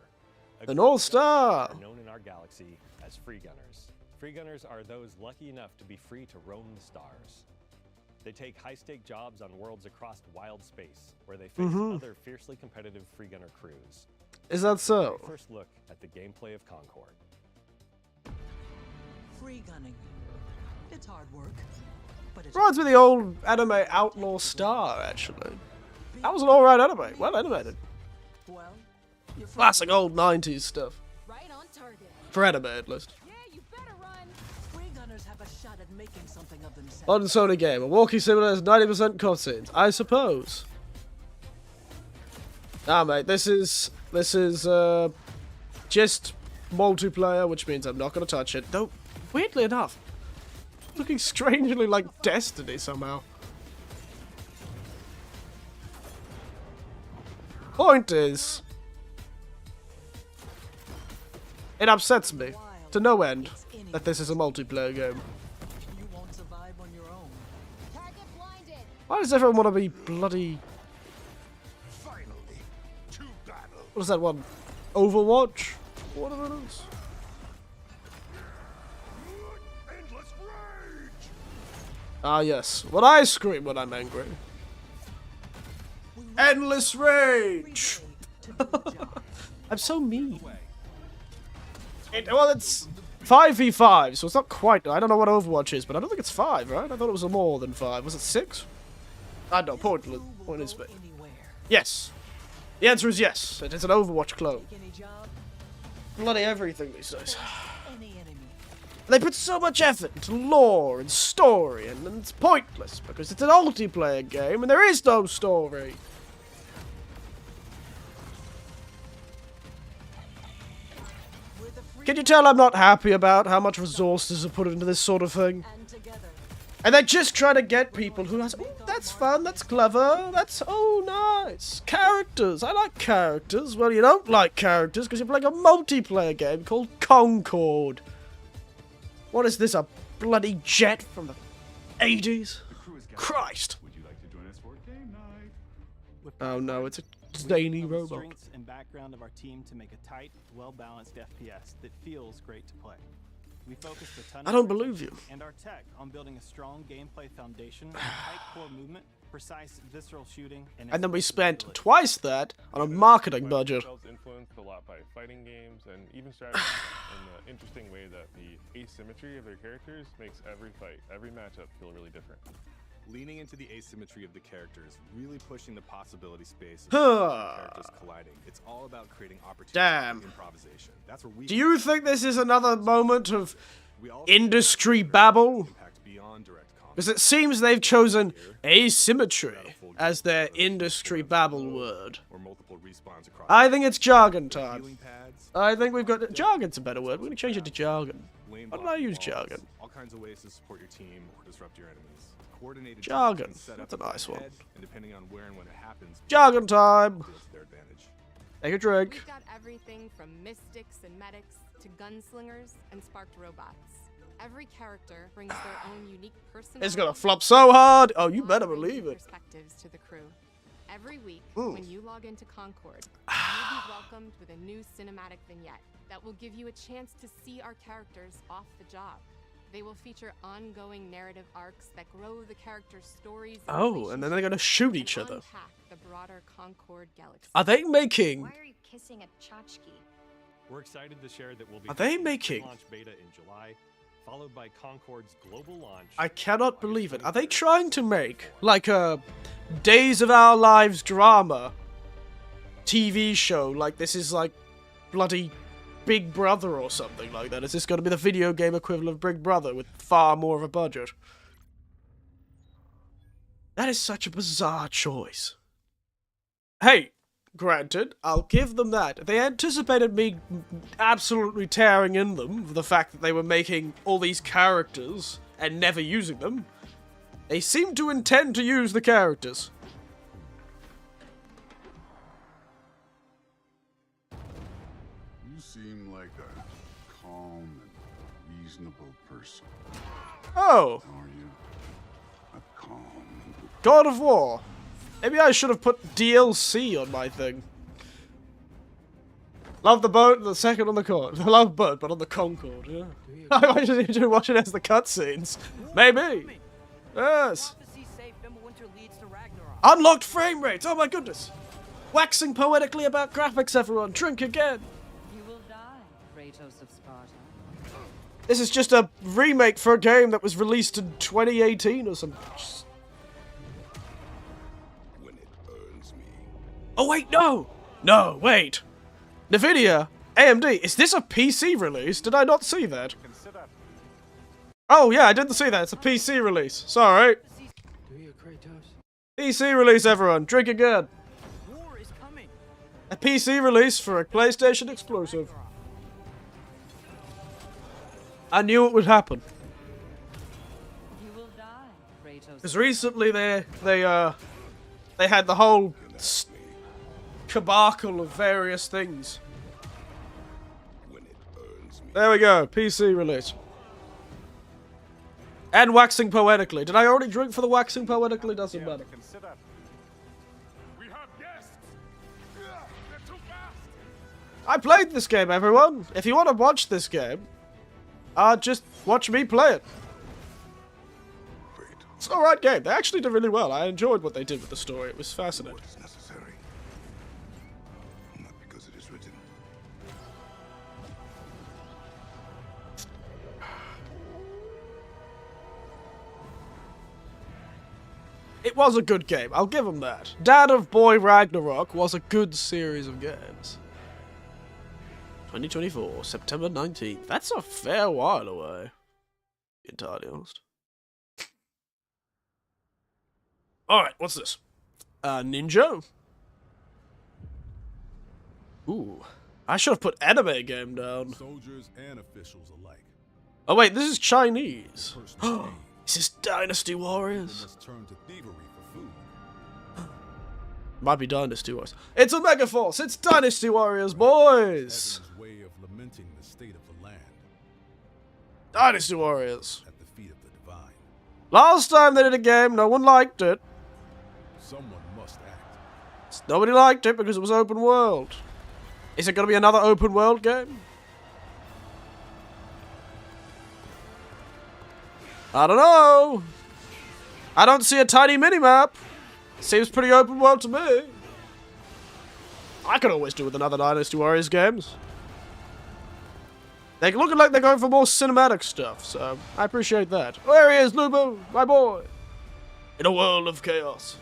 A The group North of gunners Star! are known in our galaxy as free gunners. Free gunners are those lucky enough to be free to roam the stars. They take high-stake jobs on worlds across wild space, where they face other fiercely competitive free gunner crews. Is that so? First look at the gameplay of Concord. Free gunning. It's hard work, but it's Reminds me of the old anime Outlaw Star, actually. That was an alright anime. Well animated. well, you're free. Classic old 90s stuff. Right on target. For anime, at least. Yeah, you better run. Free gunners have a shot at making something of themselves. Modern Sony game. A walking simulator has 90% cutscenes. I suppose. Ah, mate, this is just multiplayer, which means I'm not going to touch it. Though, weirdly enough, looking strangely like Destiny somehow. Point is, it upsets me to no end that this is a multiplayer game. You won't survive on your own. Target blinded. Why does everyone want to be bloody... Finally, to battle. What is that one? Overwatch? Whatever it is. Endless rage. Ah, yes. When I scream when I'm angry. Endless rage! To do the job. I'm so mean. Well, it's 5v5, so it's not quite... I don't know what Overwatch is, but I don't think it's 5, right? I thought it was more than 5. Was it 6? I don't know. Point is... Go anywhere. Yes. The answer is yes. It is an Overwatch clone. Any job, Bloody everything these days. any enemy. They put so much effort into lore and story, and it's pointless because it's an multiplayer game and there is no story. We're the free Can you tell I'm not happy about how much resources are put into this sort of thing? and together. And they're just trying to get people who has, oh, that's fun, that's clever, that's, oh, nice. Characters, I like characters. Well, you don't like characters because you're playing a multiplayer game called Concord. What is this, a bloody jet from the 80s? The crew is gathered. Christ. Would you like to join us for game night? With Oh Concord, no, it's a we zany use the robot. strengths and background of our team to make a tight, well-balanced FPS that feels great to play. We focused a ton I of don't our believe attention you. and our tech on building a strong gameplay foundation, with tight core movement, precise visceral shooting, and And then we explosive spent agility. twice that on a marketing budget. Themselves influenced a lot by fighting games and even strategy in the interesting way that the asymmetry of their characters makes every fight, every matchup feel really different. Leaning into the asymmetry of the characters, really pushing the possibility space of Huh. characters colliding. It's all about creating opportunities Damn. for improvisation. That's where we Do you think this is another moment of we also industry babble? impact beyond direct combat. Because it seems they've chosen asymmetry as their industry babble word. Or multiple respawns across I think it's jargon time. healing pads, I think we've got... Jargon's a better word. We're going to change it to jargon. lane Why did I blocking use walls, jargon? All kinds of ways to support your team or disrupt your enemies. Coordinated Jargon. teams can set That's up a nice one. ahead, and depending on where and when it happens, Jargon time. deals to their advantage. Take a drink. We've got everything from mystics and medics to gunslingers and sparked robots. Every character brings their own unique personality. It's going to flop so hard. Oh, you better wide-ranging believe it. Perspectives to the crew. Every week, Ooh. when you log into Concord, you'll be welcomed with a new cinematic vignette that will give you a chance to see our characters off the job. They will feature ongoing narrative arcs that grow the characters' stories. Oh, and then they're going to shoot each other. Unpack the broader Concord galaxy. Are they making... Why are you kissing a tchotchke? We're excited to share that we'll be Are they launching making- launch beta in July, followed by Concord's global launch. I cannot on believe it. Are October they trying to 24th. make, like, a Days of Our Lives drama TV show? Like, this is, like, bloody Big Brother or something like that? Is this going to be the video game equivalent of Big Brother with far more of a budget? That is such a bizarre choice. Hey, granted, I'll give them that. They anticipated me absolutely tearing in them for the fact that they were making all these characters and never using them. They seem to intend to use the characters. You seem like a calm and reasonable person. Oh, Are you? God of War. Maybe I should have put DLC on my thing. Love the boat, the second on the Concorde. I love boat, but on the Concorde, yeah. I might just need watch it as the cutscenes. Maybe. Yes. Unlocked frame rates, oh my goodness. Waxing poetically about graphics, everyone. Drink again. You will die, Kratos of Sparta. This is just a remake for a game that was released in 2018 or something. When it earns me. Oh wait, no! No, wait. NVIDIA, AMD, is this a PC release? Did I not see that? Oh yeah, I didn't see that. It's a PC release. Sorry. PC release, everyone. Drink again. A PC release for a PlayStation exclusive. I knew it would happen. Because recently they had the whole cabal of various things. There we go, PC release. And waxing poetically. Did I already drink for the waxing poetically? Doesn't matter. We have guests. They're too fast. I played this game, everyone. If you want to watch this game, just watch me play it. It's an alright game. They actually did really well. I enjoyed what they did with the story. It was fascinating. What is necessary? Not because it is written. It was a good game. I'll give them that. Dad of Boy Ragnarok was a good series of games. 2024, September 19th. That's a fair while away. To be entirely honest. Alright, what's this? Ninja? Ooh. I should have put anime game down. Soldiers and officials alike. Oh wait, this is Chinese. First This is Dynasty Warriors. must turn to thievery for food. Might be Dynasty Warriors. It's Omega Force! It's Dynasty Warriors, boys! Heaven's way of lamenting the state of the land Dynasty Warriors. at the feet of the divine. Last time they did a game, no one liked it. Someone must act. Nobody liked it because it was open world. Is it going to be another open world game? I don't know. I don't see a tiny minimap. Seems pretty open world to me. I could always do with another Dynasty Warriors games. They're looking like they're going for more cinematic stuff, so I appreciate that. Oh, there he is, Lubu, my boy. In a world of chaos.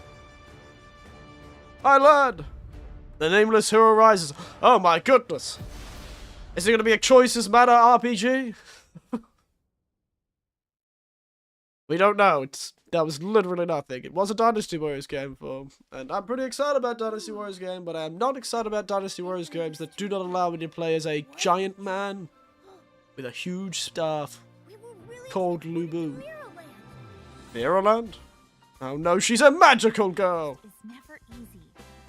Hi, lad. The Nameless Hero Rises. Oh my goodness. Is it going to be a Choices Matter RPG? We don't know. That was literally nothing. It was a Dynasty Warriors game form, and I'm pretty excited about Dynasty Warriors game, but I am not excited about Dynasty Warriors games that do not allow me to play as a giant man with a huge staff called Lubu. Mirrorland? Oh no, she's a magical girl! It's never easy.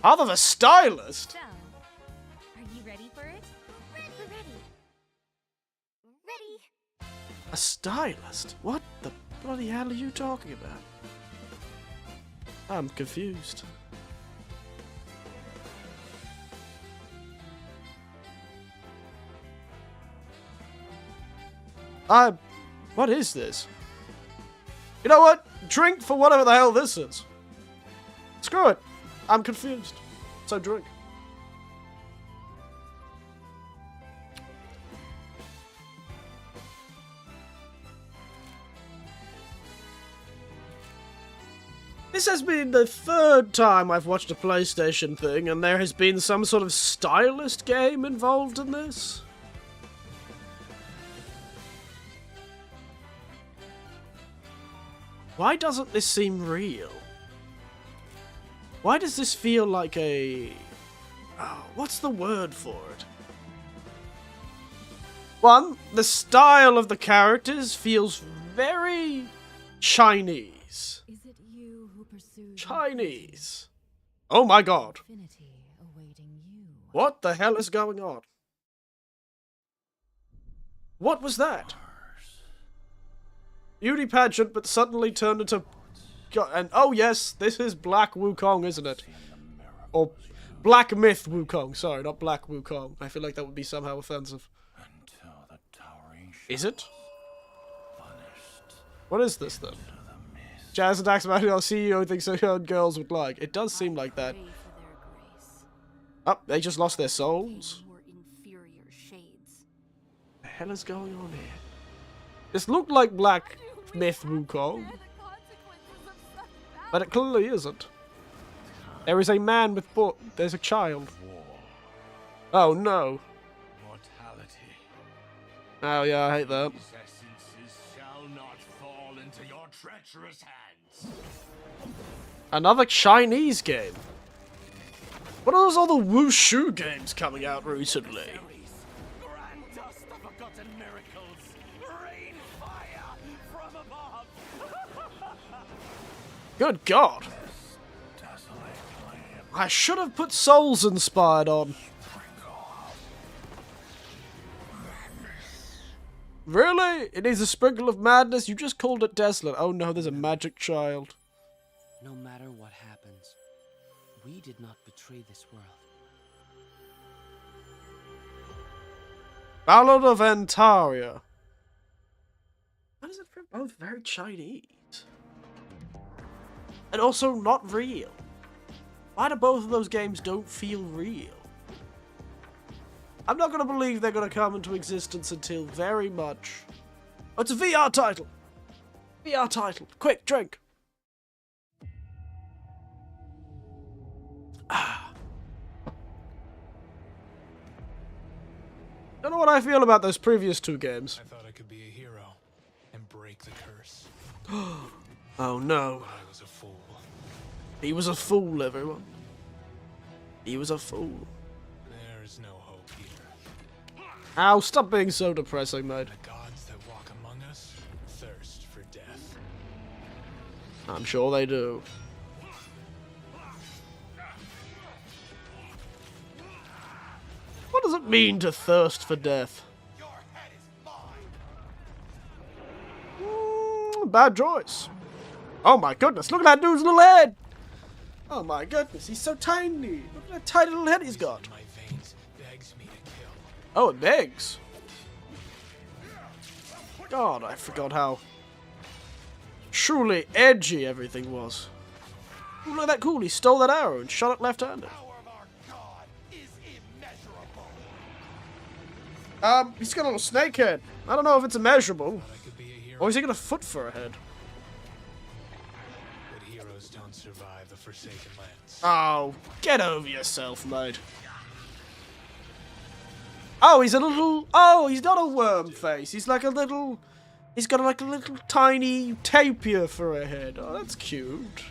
Other the stylist? So, are you ready for it? We're ready. Ready. A stylist? What the bloody hell are you talking about? I'm confused. What is this? You know what? Drink for whatever the hell this is. Screw it. I'm confused. So drink. This has been the third time I've watched a PlayStation thing, and there has been some sort of stylist game involved in this. Why doesn't this seem real? Why does this feel like a... Oh, what's the word for it? One, the style of the characters feels very Chinese. Is it you who pursues Chinese. Oh my god. infinity awaiting you? What the hell is going on? What was that? Beauty pageant, but suddenly turned into God, and oh yes, this is Black Wukong, isn't it? Or Black Myth Wukong. Sorry, not Black Wukong. I feel like that would be somehow offensive. Is it? What is this then? Jazz attacks about our CEO thinks so young girls would like. It does seem like that. Oh, they just lost their souls. The hell is going on here? This looked like Black Myth Wukong, but it clearly isn't. There is a man with there's a child. Oh no. Mortality. Oh yeah, I hate that. These essences shall not fall into your treacherous hands. Another Chinese game. What are all the wushu games coming out recently? Grand dust of forgotten miracles. Rain fire from above. Good God. I should have put Souls Inspired on. Really? It needs a sprinkle of madness? You just called it desolate. Oh no, there's a magic child. No matter what happens, we did not betray this world. Ballad of Antaria. Why does it feel both very Chinese? And also not real. Why do both of those games don't feel real? I'm not gonna believe they're gonna come into existence until very much... Oh, it's a VR title! VR title. Quick, drink! Don't know what I feel about those previous two games. I thought I could be a hero and break the curse. Oh no. But I was a fool. He was a fool, everyone. He was a fool. There is no hope here. Ow, stop being so depressing, mate. The gods that walk among us thirst for death. I'm sure they do. What does it mean to thirst for death? Bad choice. Oh my goodness, look at that dude's little head! Oh my goodness, he's so tiny. Look at that tiny little head he's got. My veins begs me to kill. Oh, it begs. God, I forgot how truly edgy everything was. Ooh, look at that cool, he stole that arrow and shot it left-handed. He's got a little snake head. I don't know if it's immeasurable. Or is he got a foot for a head? But heroes don't survive the Forsaken Lands. Oh, get over yourself, mate. Oh, he's a little... Oh, he's not a worm face. He's like a little... He's got like a little tiny tapir for a head. Oh, that's cute.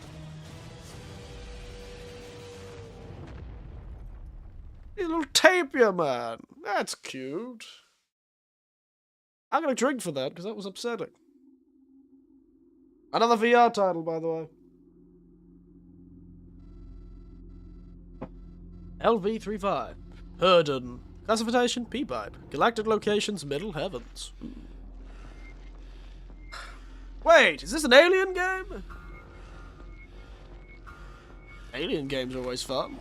He's a little tapir, man. That's cute. I'm gonna drink for that, because that was upsetting. Another VR title, by the way. LV35. Herden. Classification, P-pipe. Galactic locations, Middle Heavens. Wait, is this an alien game? Alien games are always fun.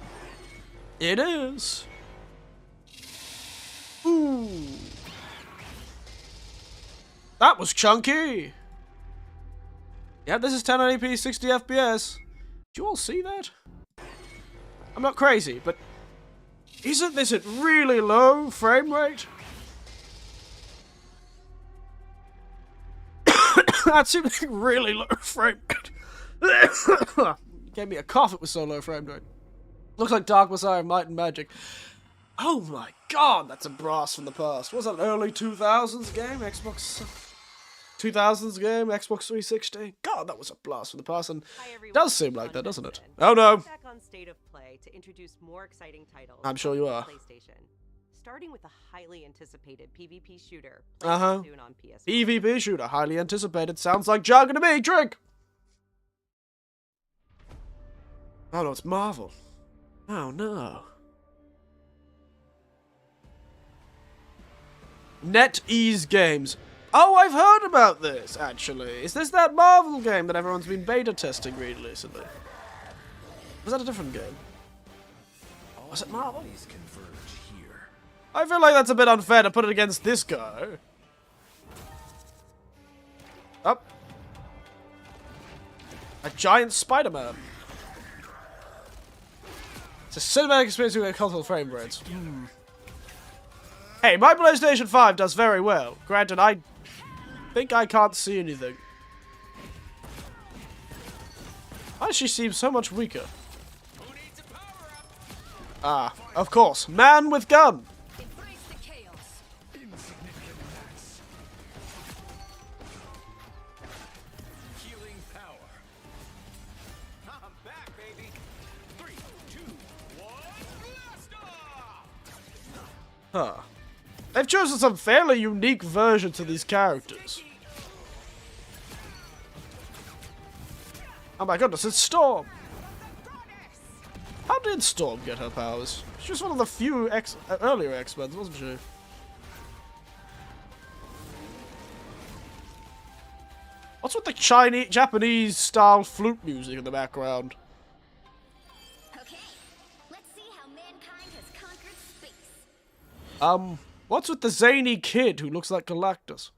It is. Ooh. That was chunky. Yeah, this is 1080p 60 FPS. Do you all see that? I'm not crazy, but isn't this at really low frame rate? That seemed like really low frame rate. Gave me a cough, it was so low frame rate. Looks like Dark Messiah, Might and Magic. Oh my god, that's a blast from the past. Was that an early 2000s game? Xbox 2000s game? Xbox 360? God, that was a blast from the past, and it does seem like that, doesn't it? Oh no. Back on State of Play to introduce more exciting titles. I'm sure you are. PlayStation. Starting with a highly anticipated PvP shooter. Uh-huh. Soon on PS. PvP shooter, highly anticipated. Sounds like jargon to me. Drink! Oh no, it's Marvel. Oh no. NetEase Games. Oh, I've heard about this, actually. Is this that Marvel game that everyone's been beta testing recently? Was that a different game? Was it Marvel? I feel like that's a bit unfair to put it against this guy. Up. A giant Spider-Man. It's a cinematic experience with console frame rates. Hey, my PlayStation 5 does very well. Granted, I think I can't see anything. Why does she seem so much weaker? Ah, of course. Man with gun. Huh. They've chosen some fairly unique versions of these characters. Oh my goodness, it's Storm! How did Storm get her powers? She was one of the few earlier X-Men, wasn't she? What's with the Japanese-style flute music in the background? What's with the zany kid who looks like Galactus?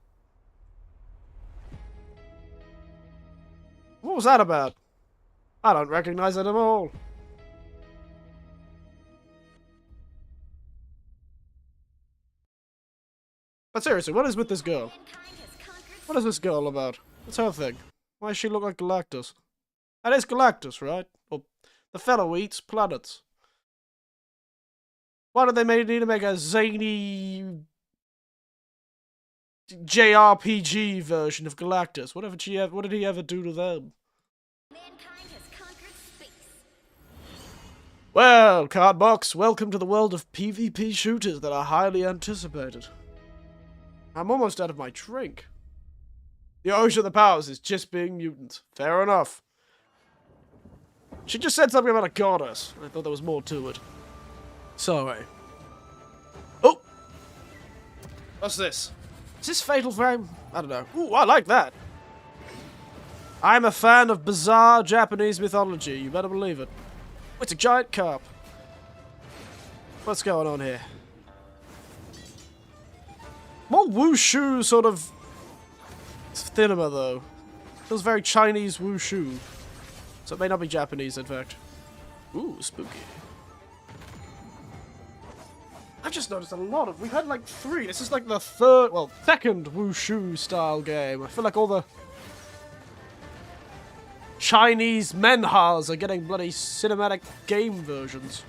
What was that about? I don't recognize it at all. But seriously, what is with this girl? What is this girl about? What's her thing? Why does she look like Galactus? That is Galactus, right? Well, the fellow who eats planets. Why did they need to make a zany JRPG version of Galactus? What did he ever do to them? Mankind has conquered space. Well, Cardbox, welcome to the world of PvP shooters that are highly anticipated. I'm almost out of my drink. The origin of the powers is just being mutants. Fair enough. She just said something about a goddess. I thought there was more to it. Sorry. Oh! What's this? Is this Fatal Frame? I don't know. Ooh, I like that. I'm a fan of bizarre Japanese mythology. You better believe it. Oh, it's a giant carp. What's going on here? More wushu sort of cinema, though. Feels very Chinese wushu. So it may not be Japanese, in fact. Ooh, spooky. I've just noticed a lot of... We've had like 3. This is like the second wushu style game. I feel like all the Chinese menhas are getting bloody cinematic game versions.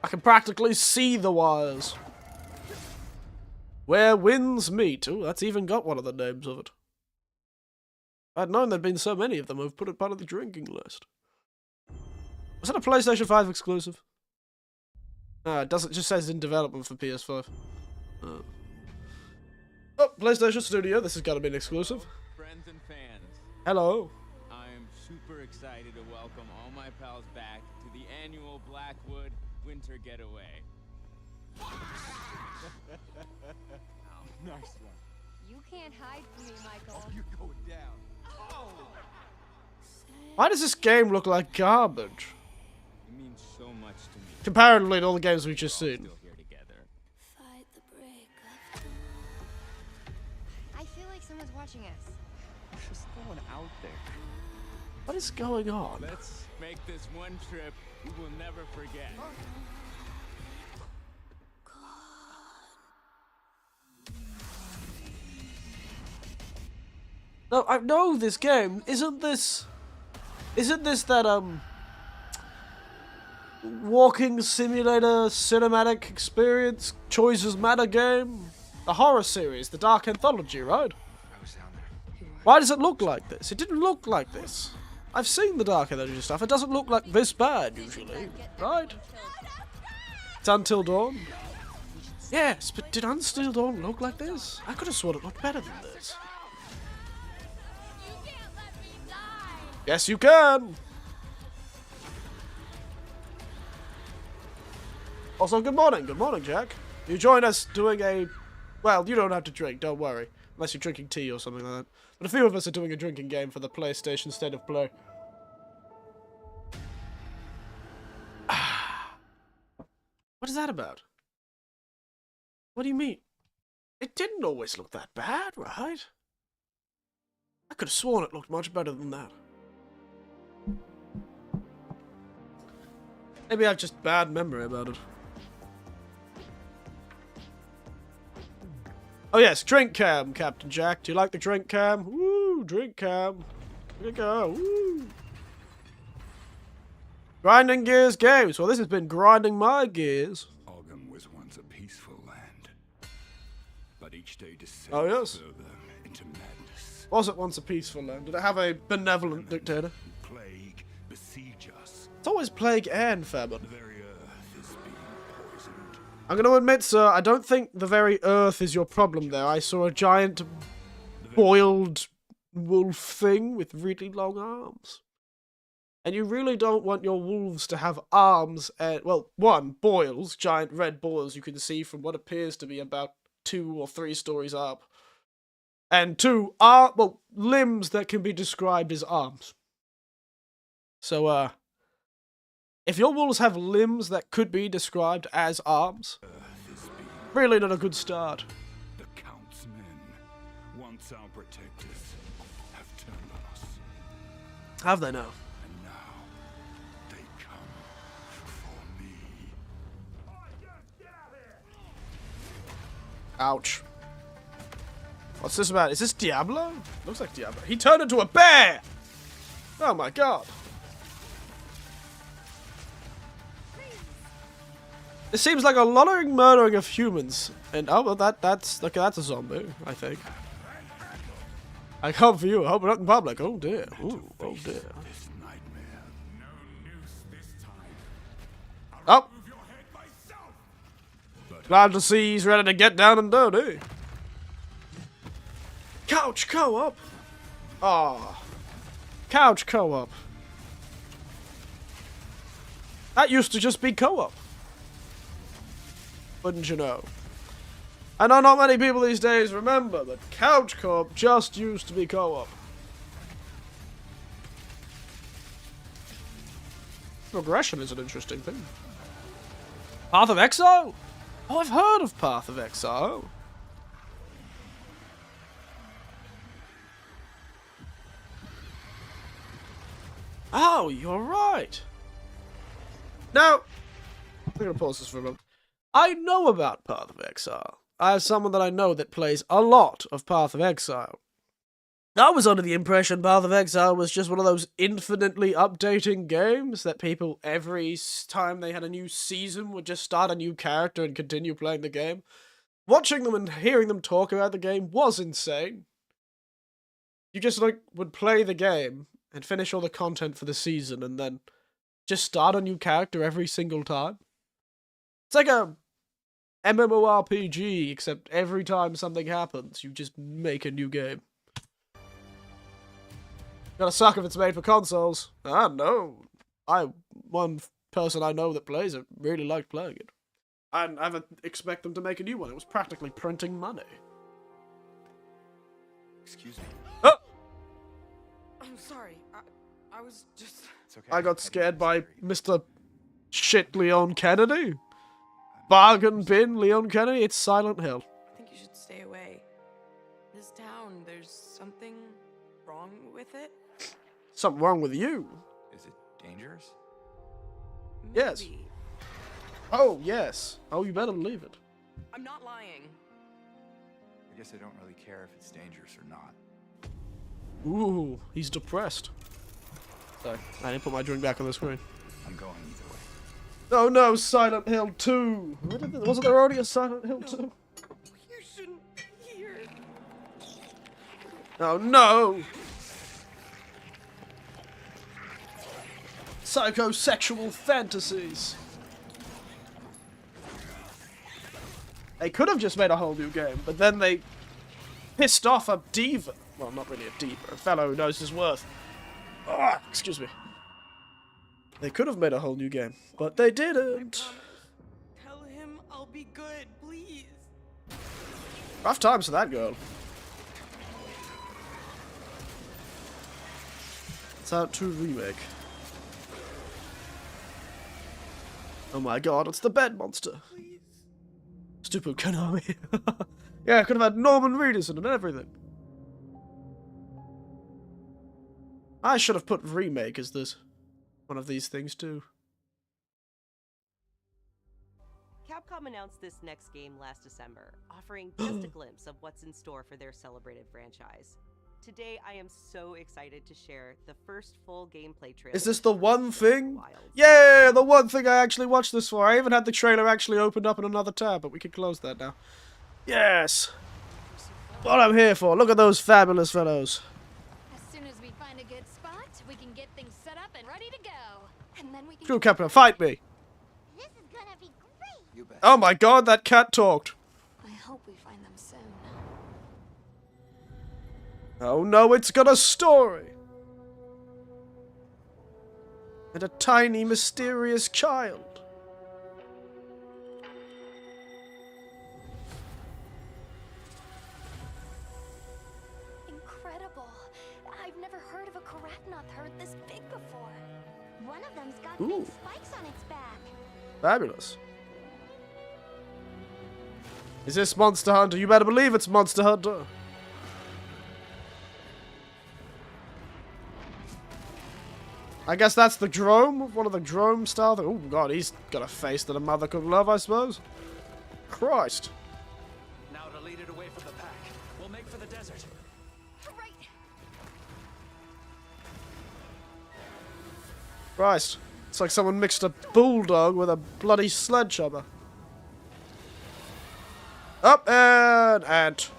I can practically see the wires. Where winds meet. Ooh, that's even got one of the names of it. If I'd known there'd been so many of them, I've put it part of the drinking list. Was that a PlayStation 5 exclusive? No, it doesn't. It just says in development for PS5. Oh, PlayStation Studio. This has got to be an exclusive. Friends and fans. Hello. I am super excited to welcome all my pals back to the annual Blackwood Winter Getaway. Oh, nice one. You can't hide from me, Michael. Oh, you're going down. Oh! Why does this game look like garbage? It means so much to me. Comparatively to all the games we've just seen. I feel like someone's watching us. Just going out there. What is going on? Let's make this one trip we will never forget. No, I know this game. Isn't this that walking simulator cinematic experience choices matter game? The horror series, the Dark Anthology, right? Why does it look like this? It didn't look like this. I've seen the Dark Anthology stuff. It doesn't look like this bad usually, right? It's Until Dawn. Yes, but did Until Dawn look like this? I could have sworn it looked better than this. Yes, you can! Also, good morning. Good morning, Jack. You join us doing a... Well, you don't have to drink, don't worry. Unless you're drinking tea or something like that. But a few of us are doing a drinking game for the PlayStation State of Play. What is that about? What do you mean? It didn't always look that bad, right? I could have sworn it looked much better than that. Maybe I have just bad memory about it. Oh yes, drink cam, Captain Jack. Do you like the drink cam? Woo, drink cam. Here we go. Woo. Grinding gears games. Well, this has been grinding my gears. Ogum was once a peaceful land, but each day descends further into madness. Was it once a peaceful land? Did it have a benevolent dictator? Plague besiege us. It's always plague and famine. The very earth is being poisoned. I'm going to admit, sir, I don't think the very earth is your problem there. I saw a giant boiled wolf thing with really long arms. And you really don't want your wolves to have arms and, well, one, boils, giant red boils you can see from what appears to be about 2 or 3 stories up. And 2, limbs that can be described as arms. So, if your wolves have limbs that could be described as arms, really not a good start. The Count's men, once our protectors, have turned on us. Have they now? Ouch. What's this about? Is this Diablo? Looks like Diablo. He turned into a bear! Oh my god. It seems like a lot of murdering of humans. And oh well that's a zombie, I think. I come for you, I hope not in public. Oh dear. Ooh, oh dear. Oh! Glad to see he's ready to get down and dirty. Couch co-op. Ah, couch co-op. That used to just be co-op. Wouldn't you know? I know not many people these days remember that couch co-op just used to be co-op. Progression is an interesting thing. Path of Exile? Oh, I've heard of Path of Exile. Oh, you're right. Now, I'm going to pause this for a moment. I know about Path of Exile. I have someone that I know that plays a lot of Path of Exile. I was under the impression Path of Exile was just one of those infinitely updating games that people, every time they had a new season, would just start a new character and continue playing the game. Watching them and hearing them talk about the game was insane. You just, would play the game and finish all the content for the season and then just start a new character every single time. It's like a MMORPG, except every time something happens, you just make a new game. Gotta suck if it's made for consoles. Ah, no. One person I know that plays it really liked playing it. I didn't expect them to make a new one. It was practically printing money. Excuse me. Oh! I'm sorry. I was just... It's okay. I got scared by Mr. Shit Leon Kennedy. Bargain bin Leon Kennedy. It's Silent Hill. I think you should stay away. This town, there's something wrong with it. Something wrong with you. Is it dangerous? Maybe. Yes. Oh, yes. Oh, you better leave it. I'm not lying. I guess I don't really care if it's dangerous or not. Ooh, he's depressed. Sorry, I didn't put my drink back on the screen. I'm going either way. Oh no, Silent Hill 2! Wasn't there already a Silent Hill 2? You shouldn't be here. Oh no! Psychosexual fantasies. They could have just made a whole new game, but then they pissed off a diva. Well, not really a diva, a fellow who knows his worth. Ah, excuse me. They could have made a whole new game, but they didn't. Tell him I'll be good, please. Rough times for that girl. It's out to remake. Oh my god, it's the bed monster. Please. Stupid Konami. Yeah, I could have had Norman Reedus and everything. I should have put remake as this one of these things too. Capcom announced this next game last December, offering just a glimpse of what's in store for their celebrated franchise. Today, I am so excited to share the first full gameplay trailer. Is this the one thing? Yeah, the one thing I actually watched this for. I even had the trailer actually opened up in another tab, but we can close that now. Yes! What I'm here for. Look at those fabulous fellows. As soon as we find a good spot, we can get things set up and ready to go. And then we can... True Captain, fight me! This is gonna be great! You bet. Oh my god, that cat talked. I hope we find them soon. Oh no, it's got a story! And a tiny, mysterious child. Incredible. I've never heard of a Karatnoth herd this big before. One of them's got Ooh. big spikes on its back. Fabulous. Is this Monster Hunter? You better believe it's Monster Hunter. I guess that's the drome? One of the drome style. Oh god, he's got a face that a mother could love, I suppose. Christ. Now to lead it away from the pack. We'll make for the desert. Right. Christ. It's like someone mixed a bulldog with a bloody sledgehammer. Up and ant.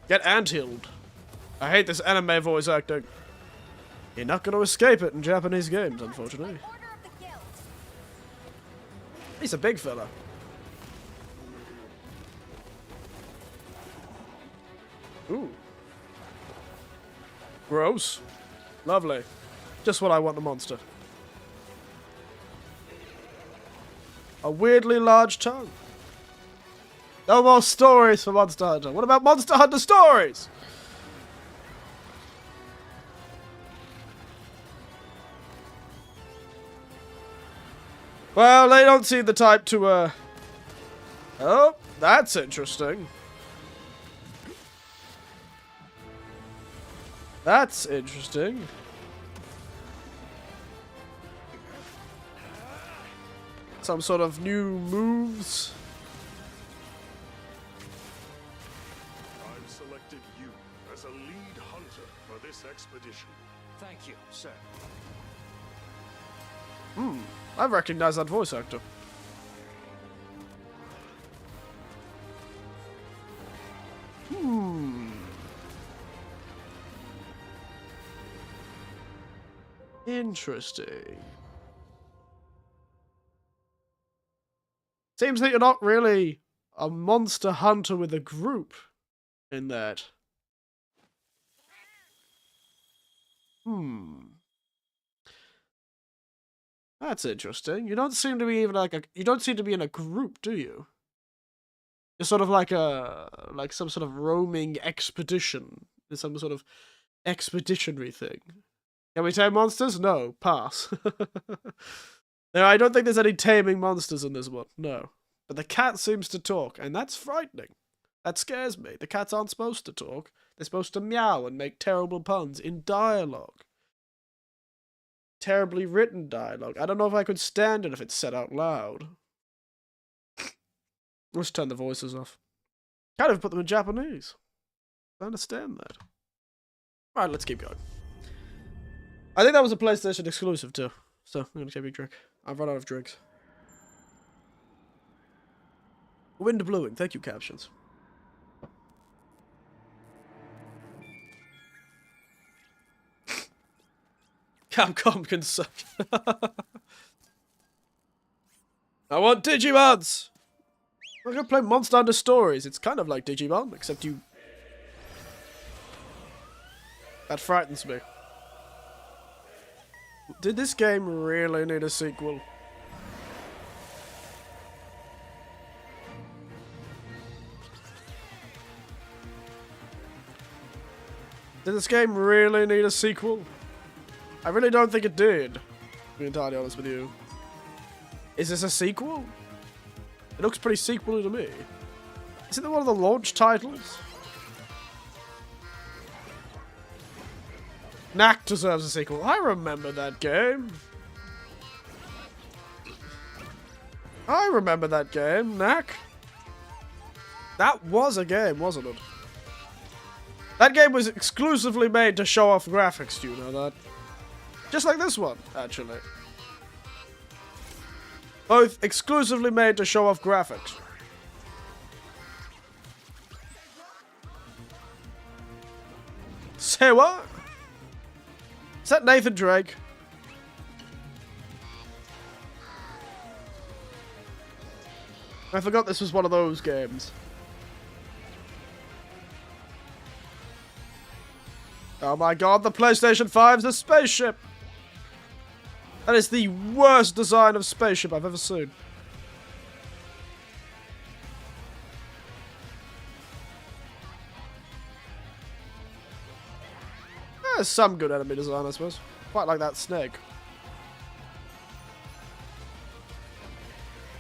Get ant-hilled. I hate this anime voice acting. You're not going to escape it in Japanese games, unfortunately. He's a big fella. Ooh. Gross. Lovely. Just what I want in a monster. A weirdly large tongue. No more stories for Monster Hunter. What about Monster Hunter stories? Well, they don't seem the type to, Oh, that's interesting. That's interesting. Some sort of new moves. I've selected you as a lead hunter for this expedition. Thank you, sir. I recognize that voice actor. Interesting. Seems that you're not really a monster hunter with a group in that. That's interesting. You don't seem to be even like you don't seem to be in a group, do you? You're sort of like some sort of roaming expedition. Some sort of expeditionary thing. Can we tame monsters? No, pass. No, I don't think there's any taming monsters in this one. No. But the cat seems to talk, and that's frightening. That scares me. The cats aren't supposed to talk. They're supposed to meow and make terrible puns in dialogue. Terribly written dialogue. I don't know if I could stand it if it's said out loud. Let's turn the voices off. Can't even put them in Japanese. I understand that. Alright, let's keep going. I think that was a PlayStation exclusive too. So, I'm gonna take a drink. I've run out of drinks. Wind blowing. Thank you, captions. Capcom can suck. I want Digimons! We're gonna play Monster Hunter Stories. It's kind of like Digimon, except you... That frightens me. Did this game really need a sequel? Did this game really need a sequel? I really don't think it did, to be entirely honest with you. Is this a sequel? It looks pretty sequel-y to me. Is it one of the launch titles? Knack deserves a sequel. I remember that game. I remember that game, Knack. That was a game, wasn't it? That game was exclusively made to show off graphics, do you know that? Just like this one, actually. Both exclusively made to show off graphics. Say what? Is that Nathan Drake? I forgot this was one of those games. Oh my god, the PlayStation 5's a spaceship! That is the worst design of spaceship I've ever seen. There's some good enemy design, I suppose. Quite like that snake.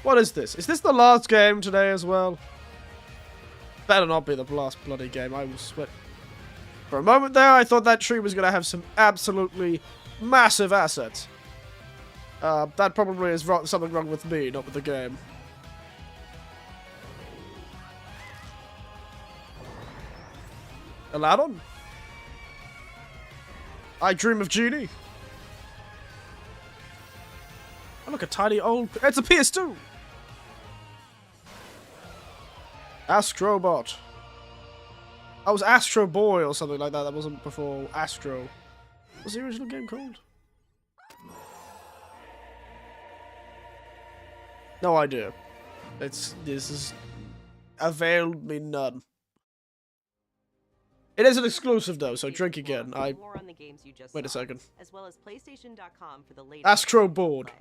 What is this? Is this the last game today as well? Better not be the last bloody game, I will sweat. For a moment there, I thought that tree was going to have some absolutely massive assets. That probably is something wrong with me, not with the game. Aladdin? I dream of Genie. Oh, look, a tiny old... It's a PS2! Astrobot. I was Astro Boy or something like that. That wasn't before Astro. What's the original game called? No idea. This is availed me none. It is an exclusive though, so drink again. More on the games you just Wait a saw, second. as well as PlayStation.com for the latest. Astro Board.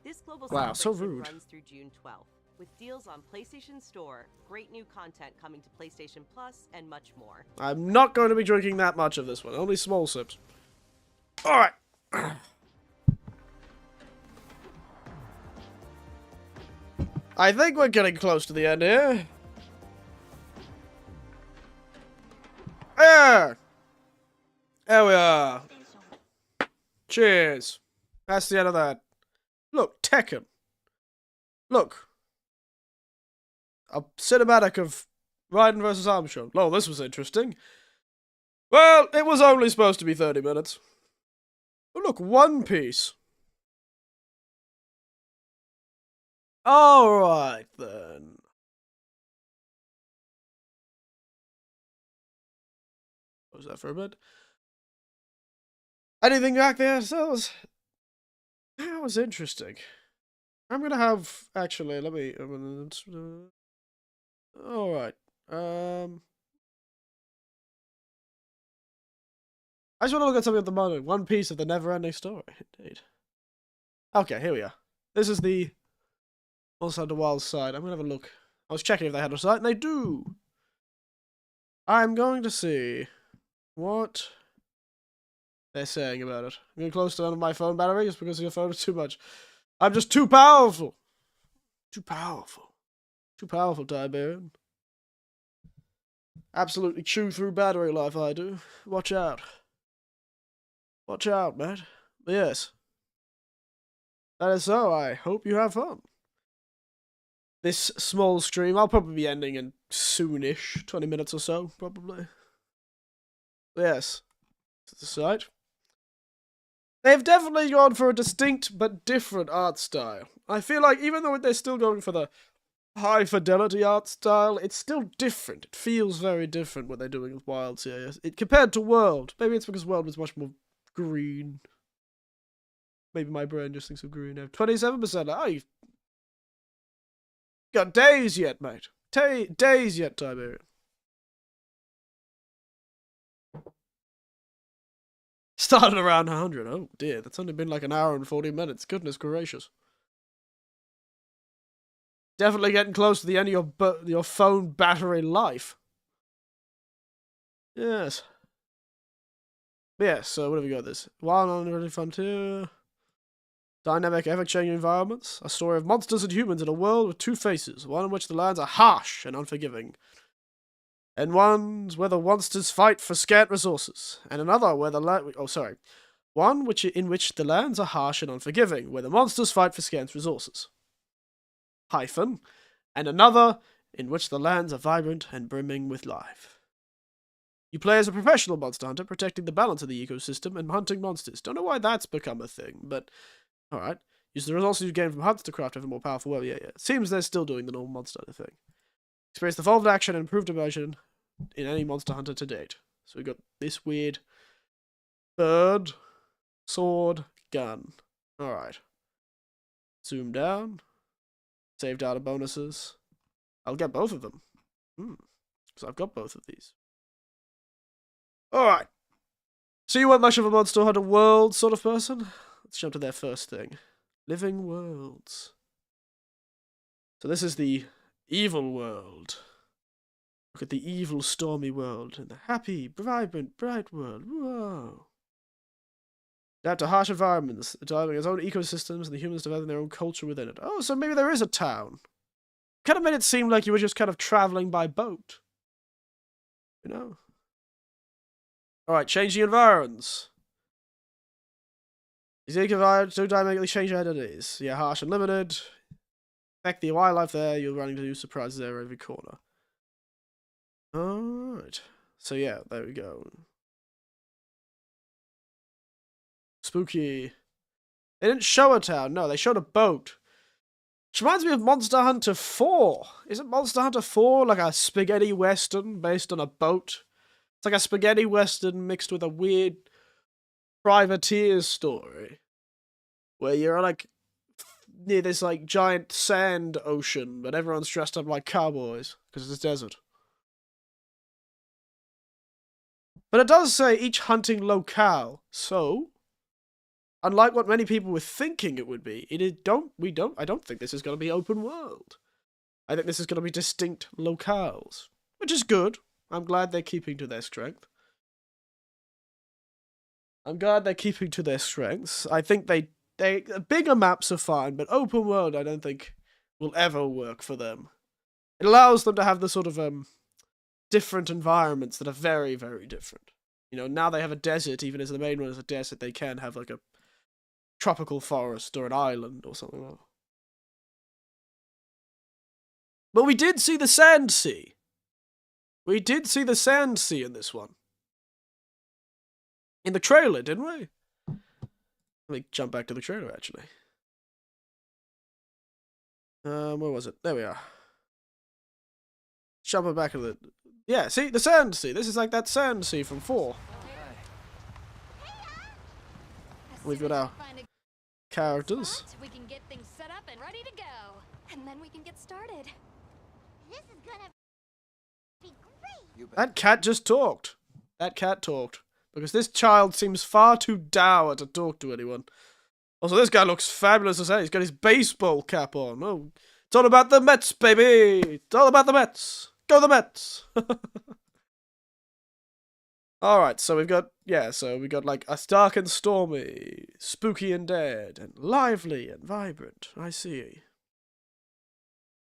This global Wow, so celebration rude. runs through June 12th, with deals on PlayStation Store, great new content coming to PlayStation Plus, and much more. I'm not going to be drinking that much of this one. Only small sips. Alright. I think we're getting close to the end here. There! There we are. Cheers. That's the end of that. Look, Tekken. Look. A cinematic of Raiden vs. Armstrong. Oh, this was interesting. Well, it was only supposed to be 30 minutes. Oh, look, One Piece. Alright, then. What was that for a bit? Anything back there? So that was interesting. I'm gonna have... Actually, let me... Alright. I just want to look at something at the moment. One Piece of the never-ending story. Indeed. Okay, here we are. This is the... Also the wild side. I'm gonna have a look. I was checking if they had a site, and they do. I'm going to see what they're saying about it. I'm getting close to the end of my phone battery just because your phone is too much. I'm just too powerful. Too powerful. Too powerful, Tiberian. Absolutely chew through battery life, I do. Watch out. Watch out, mate. But yes. That is so. I hope you have fun. This small stream, I'll probably be ending in soonish, 20 minutes or so, probably. Yes, to the site. They've definitely gone for a distinct but different art style. I feel like even though they're still going for the high fidelity art style, it's still different. It feels very different what they're doing with Wilds here. Compared to World. Maybe it's because World was much more green. Maybe my brain just thinks of green now. 27%. Oh, you've got days yet, mate. Days yet, Tiberian. Started around 100. Oh dear, that's only been like an hour and 40 minutes. Goodness gracious. Definitely getting close to the end of your phone battery life. Yes. Yeah, so what have we got this? Wild and unready frontier. Dynamic, ever-changing environments. A story of monsters and humans in a world with two faces. One in which the lands are harsh and unforgiving. And ones where the monsters fight for scant resources. And another where the One in which the lands are harsh and unforgiving, where the monsters fight for scant resources. Hyphen. And another in which the lands are vibrant and brimming with life. You play as a professional monster hunter, protecting the balance of the ecosystem and hunting monsters. Don't know why that's become a thing, but alright. Use the resources you gain from hunts to craft ever more powerful weapons. Yeah. Seems they're still doing the normal monster hunter thing. Experience the evolved action and improved immersion in any monster hunter to date. So we got this weird bird, sword, gun. Alright. Zoom down. Save data bonuses. I'll get both of them. Because I've got both of these. Alright. So you weren't much of a Monster Hunter World sort of person? Let's jump to their first thing. Living worlds. So this is the evil world. Look at the evil, stormy world and the happy, vibrant, bright world. Whoa. Adapt to harsh environments, developing its own ecosystems, and the humans developing their own culture within it. Oh, so maybe there is a town. Kind of made it seem like you were just kind of traveling by boat. You know? Alright, changing environs. These environments do dynamically change identities. Yeah, harsh and limited. Affect the wildlife there, you're running into new surprises there every corner. Alright. So yeah, there we go. Spooky. They didn't show a town, no, they showed a boat. Which reminds me of Monster Hunter 4. Isn't Monster Hunter 4 like a spaghetti western based on a boat? It's like a spaghetti western mixed with a weird privateer story. Where you're like near this like giant sand ocean, but everyone's dressed up like cowboys because it's a desert. But it does say each hunting locale, so unlike what many people were thinking it would be, I don't think this is going to be open world. I think this is going to be distinct locales, which is good. I'm glad they're keeping to their strength. I'm glad they're keeping to their strengths. I think bigger maps are fine, but open world I don't think will ever work for them. It allows them to have the sort of different environments that are very, very different. You know, now they have a desert, even as the main one is a desert, they can have like a tropical forest or an island or something like that. But we did see the sand sea. We did see the sand sea in this one. In the trailer, didn't we? Let me jump back to the trailer, actually. Where was it? There we are. Jumping back to the... Yeah, see? The sand sea. This is like that sand sea from 4. We've got our characters. We can get things set up and ready to go. And then we can get started. This is gonna be great. That cat just talked. That cat talked. Because this child seems far too dour to talk to anyone. Also, this guy looks fabulous as hell. He's got his baseball cap on. Oh, it's all about the Mets, baby. It's all about the Mets. Go the Mets. Alright, so we've got, like a dark and stormy, spooky and dead, and lively and vibrant. I see.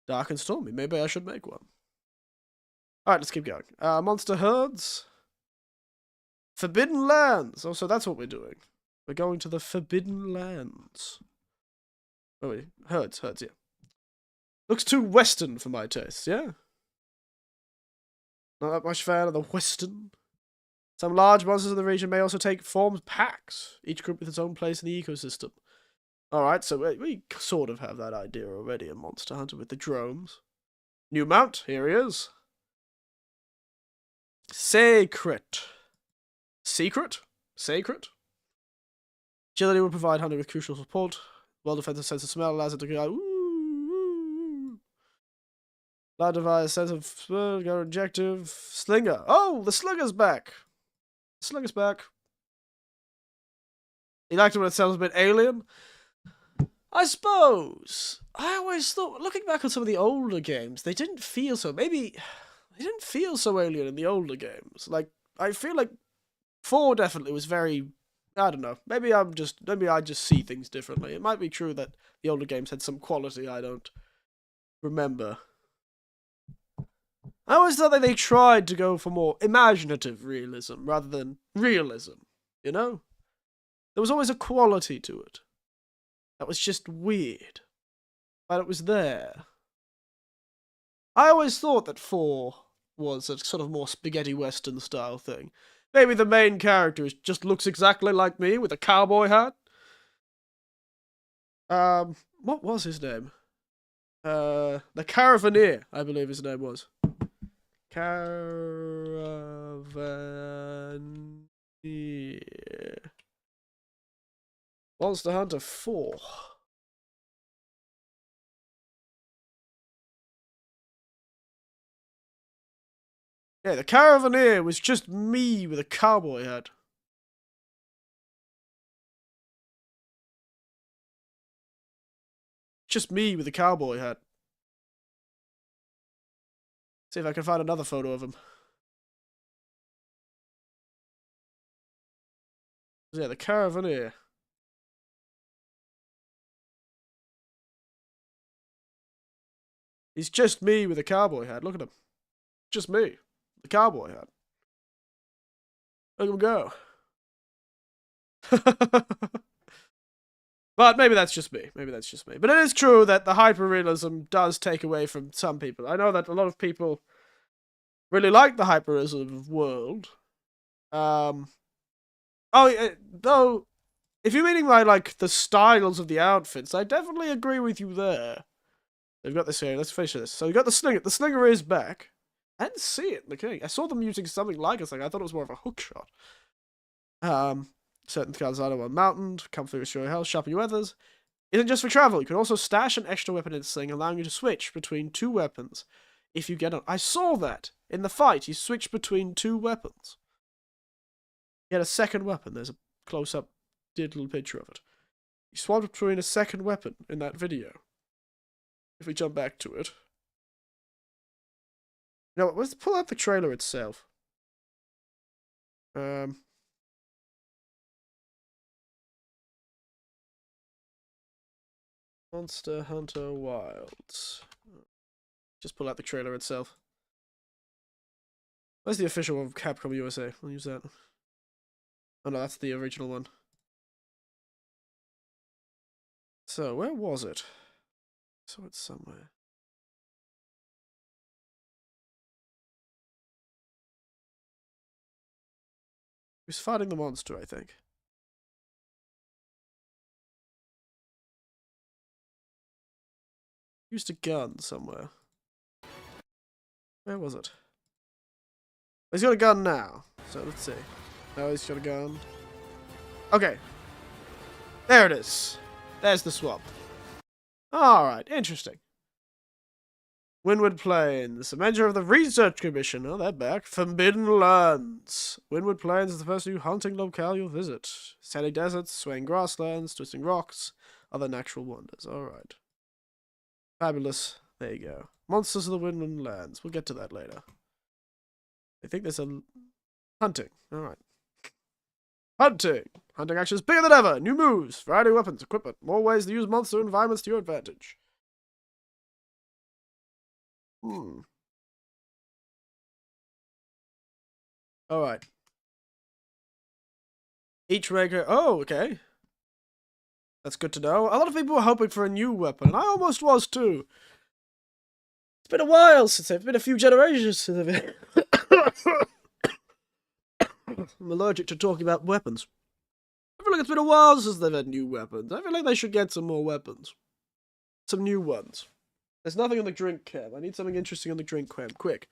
Dark and stormy. Maybe I should make one. Alright, let's keep going. Monster herds. Forbidden lands. Oh, so that's what we're doing. We're going to the Forbidden Lands. Oh, wait. Herds, yeah. Looks too western for my taste, yeah? Not that much fan of the western. Some large monsters in the region may also take forms packs, each group with its own place in the ecosystem. Alright, so we sort of have that idea already in Monster Hunter with the drones. New mount, here he is. Secret. Agility will provide hunter with crucial support. Well-defensive sense of smell allows it to go. Loud device, sense of smell, go objective. Slinger. Oh, the Slinger's back. The Slinger's back. You liked it when it sounds a bit alien? I suppose. I always thought, looking back on some of the older games, they didn't feel so. Maybe they didn't feel so alien in the older games. Like, I feel like 4 definitely was very, I don't know, maybe I just see things differently. It might be true that the older games had some quality I don't remember. I always thought that they tried to go for more imaginative realism rather than realism, you know? There was always a quality to it. That was just weird. But it was there. I always thought that 4 was a sort of more spaghetti western style thing. Maybe the main character just looks exactly like me with a cowboy hat. What was his name? The Caravaneer, I believe his name was. Caravaneer. Monster Hunter 4. Yeah, the Caravaneer was just me with a cowboy hat. Just me with a cowboy hat. See if I can find another photo of him. Yeah, the Caravaneer. He's just me with a cowboy hat. Look at him. Just me. The cowboy hat. Look at him go. But maybe that's just me. Maybe that's just me. But it is true that the hyperrealism does take away from some people. I know that a lot of people really like the hyperrealism world. Though, if you're meaning by, like, the styles of the outfits, I definitely agree with you there. They've got this here. Let's finish this. So you got the slinger. The slinger is back. I didn't see it in the king. I saw them using something like a slinger. I thought it was more of a hook shot. Certain cards are well mounted, comfortably restore your health, sharpen your weathers. Isn't just for travel. You can also stash an extra weapon in the sling, allowing you to switch between 2 weapons if you get on. I saw that in the fight. You switched between 2 weapons. You had a second weapon. There's a close-up digital picture of it. You swapped between a second weapon in that video. If we jump back to it. Now, let's pull out the trailer itself. Monster Hunter Wilds. Just pull out the trailer itself. Where's the official one of Capcom USA? I'll use that. Oh no, that's the original one. So, where was it? I saw it somewhere. He was fighting the monster, I think. Used a gun somewhere. Where was it? He's got a gun now. So let's see. No, he's got a gun. Okay. There it is. There's the swap. Alright, interesting. Windward Plains, a member of the Research Commission. Oh, they're back. Forbidden Lands. Windward Plains is the first new hunting locale you'll visit. Sandy deserts, swaying grasslands, twisting rocks, other natural wonders. Alright. Fabulous. There you go. Monsters of the Windward Lands. We'll get to that later. I think there's a... hunting. Alright. Hunting. Hunting action is bigger than ever. New moves, variety of weapons, equipment, more ways to use monster environments to your advantage. Alright. Each maker... Oh, okay. That's good to know. A lot of people were hoping for a new weapon, and I almost was too. It's been a while since it's been a few generations since I've been... I'm allergic to talking about weapons. I feel like it's been a while since they've had new weapons. I feel like they should get some more weapons. Some new ones. There's nothing on the drink cam. I need something interesting on the drink cam. Quick.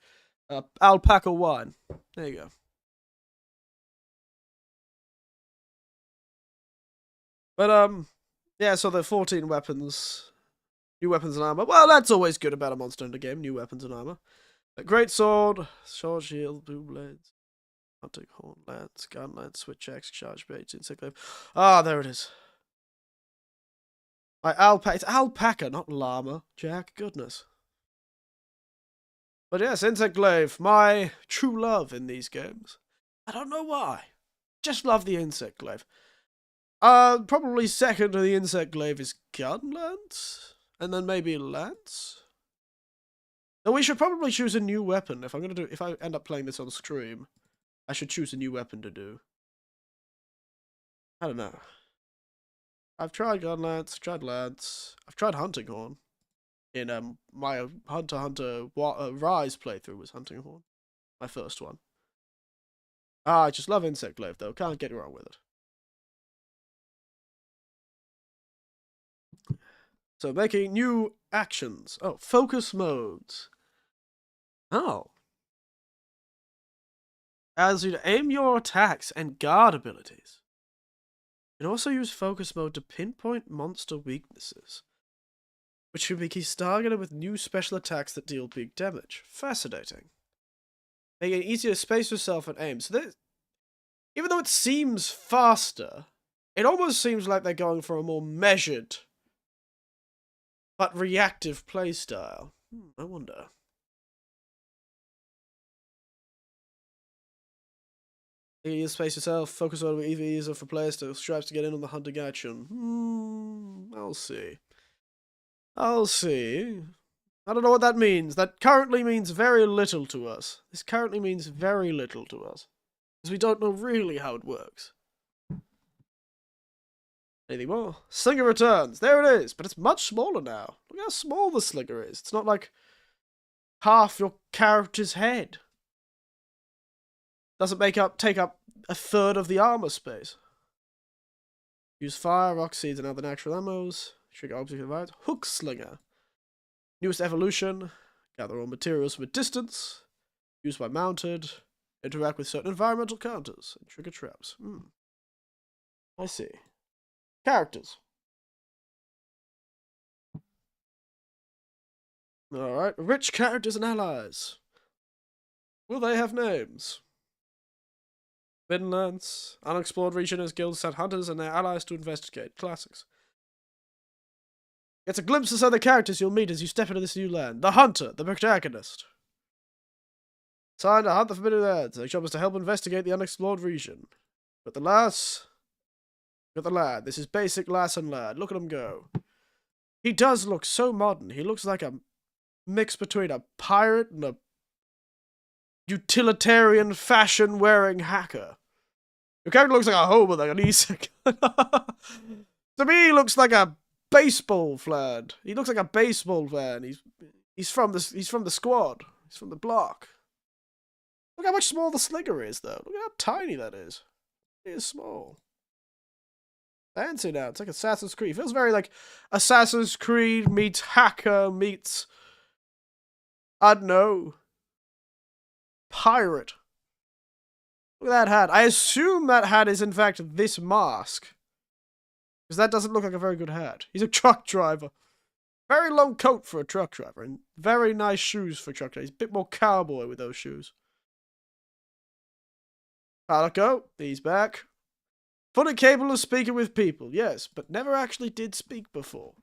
Alpaca wine. There you go. But, yeah, so the 14 weapons. New weapons and armor. Well, that's always good about a Monster Hunter game. New weapons and armor. A great sword, short shield, boom blades, hunting horn, lance, gun, lance, switch axe, charge blades, insect glaive. Ah, there it is. It's alpaca, not llama. Jack, goodness. But yes, insect glaive, my true love in these games. I don't know why. just love the insect glaive. Probably second to the insect glaive is gun lance, and then maybe lance. Now we should probably choose a new weapon. If I end up playing this on stream, I should choose a new weapon to do. I don't know. I've tried gun lance, tried lance, I've tried hunting horn. In my Hunter x Hunter Rise playthrough was hunting horn, my first one. I just love insect glaive though. Can't get wrong with it. So making new actions. Oh, focus modes. Oh. As you aim your attacks and guard abilities. You can also use focus mode to pinpoint monster weaknesses, which can be targeted with new special attacks that deal big damage. Fascinating. Making it easier to space yourself and aim. So even though it seems faster, it almost seems like they're going for a more measured but reactive playstyle. I wonder. You space yourself, focus on it easier for players to strive to get in on the hunting action. I'll see. I'll see. I don't know what that means. That currently means very little to us. This currently means very little to us. Because we don't know really how it works. Anything more? Slinger returns. There it is. But it's much smaller now. Look how small the slinger is. It's not like half your character's head. Doesn't take up a third of the armor space. Use fire, rock seeds, and other natural ammos. Trigger object advice. Hook slinger. Newest evolution. Gather all materials from a distance. Used by mounted. Interact with certain environmental counters. And trigger traps. I see. Characters. Alright. Rich characters and allies. Will they have names? Vinlands. Unexplored region as guilds send hunters and their allies to investigate. Classics. It's a glimpse of some of the characters you'll meet as you step into this new land. The Hunter, the protagonist. Signed to hunt the forbidden lands. Their job is to help investigate the unexplored region. But the lass... Got the lad. This is basic lass and lad. Look at him go. He does look so modern. He looks like a mix between a pirate and a utilitarian fashion-wearing hacker. Your character looks like a hobo, like an Isak. To me, he looks like a baseball fan. He looks like a baseball fan. He's from the squad. He's from the block. Look how much small the slinger is, though. Look how tiny that is. It is small. Fancy now. It's like Assassin's Creed. It feels very like Assassin's Creed meets hacker meets, I don't know, pirate. Look at that hat. I assume that hat is in fact this mask. Because that doesn't look like a very good hat. He's a truck driver. Very long coat for a truck driver. And very nice shoes for a truck driver. He's a bit more cowboy with those shoes. Palico. He's back. Fully capable of speaking with people. Yes, but never actually did speak before.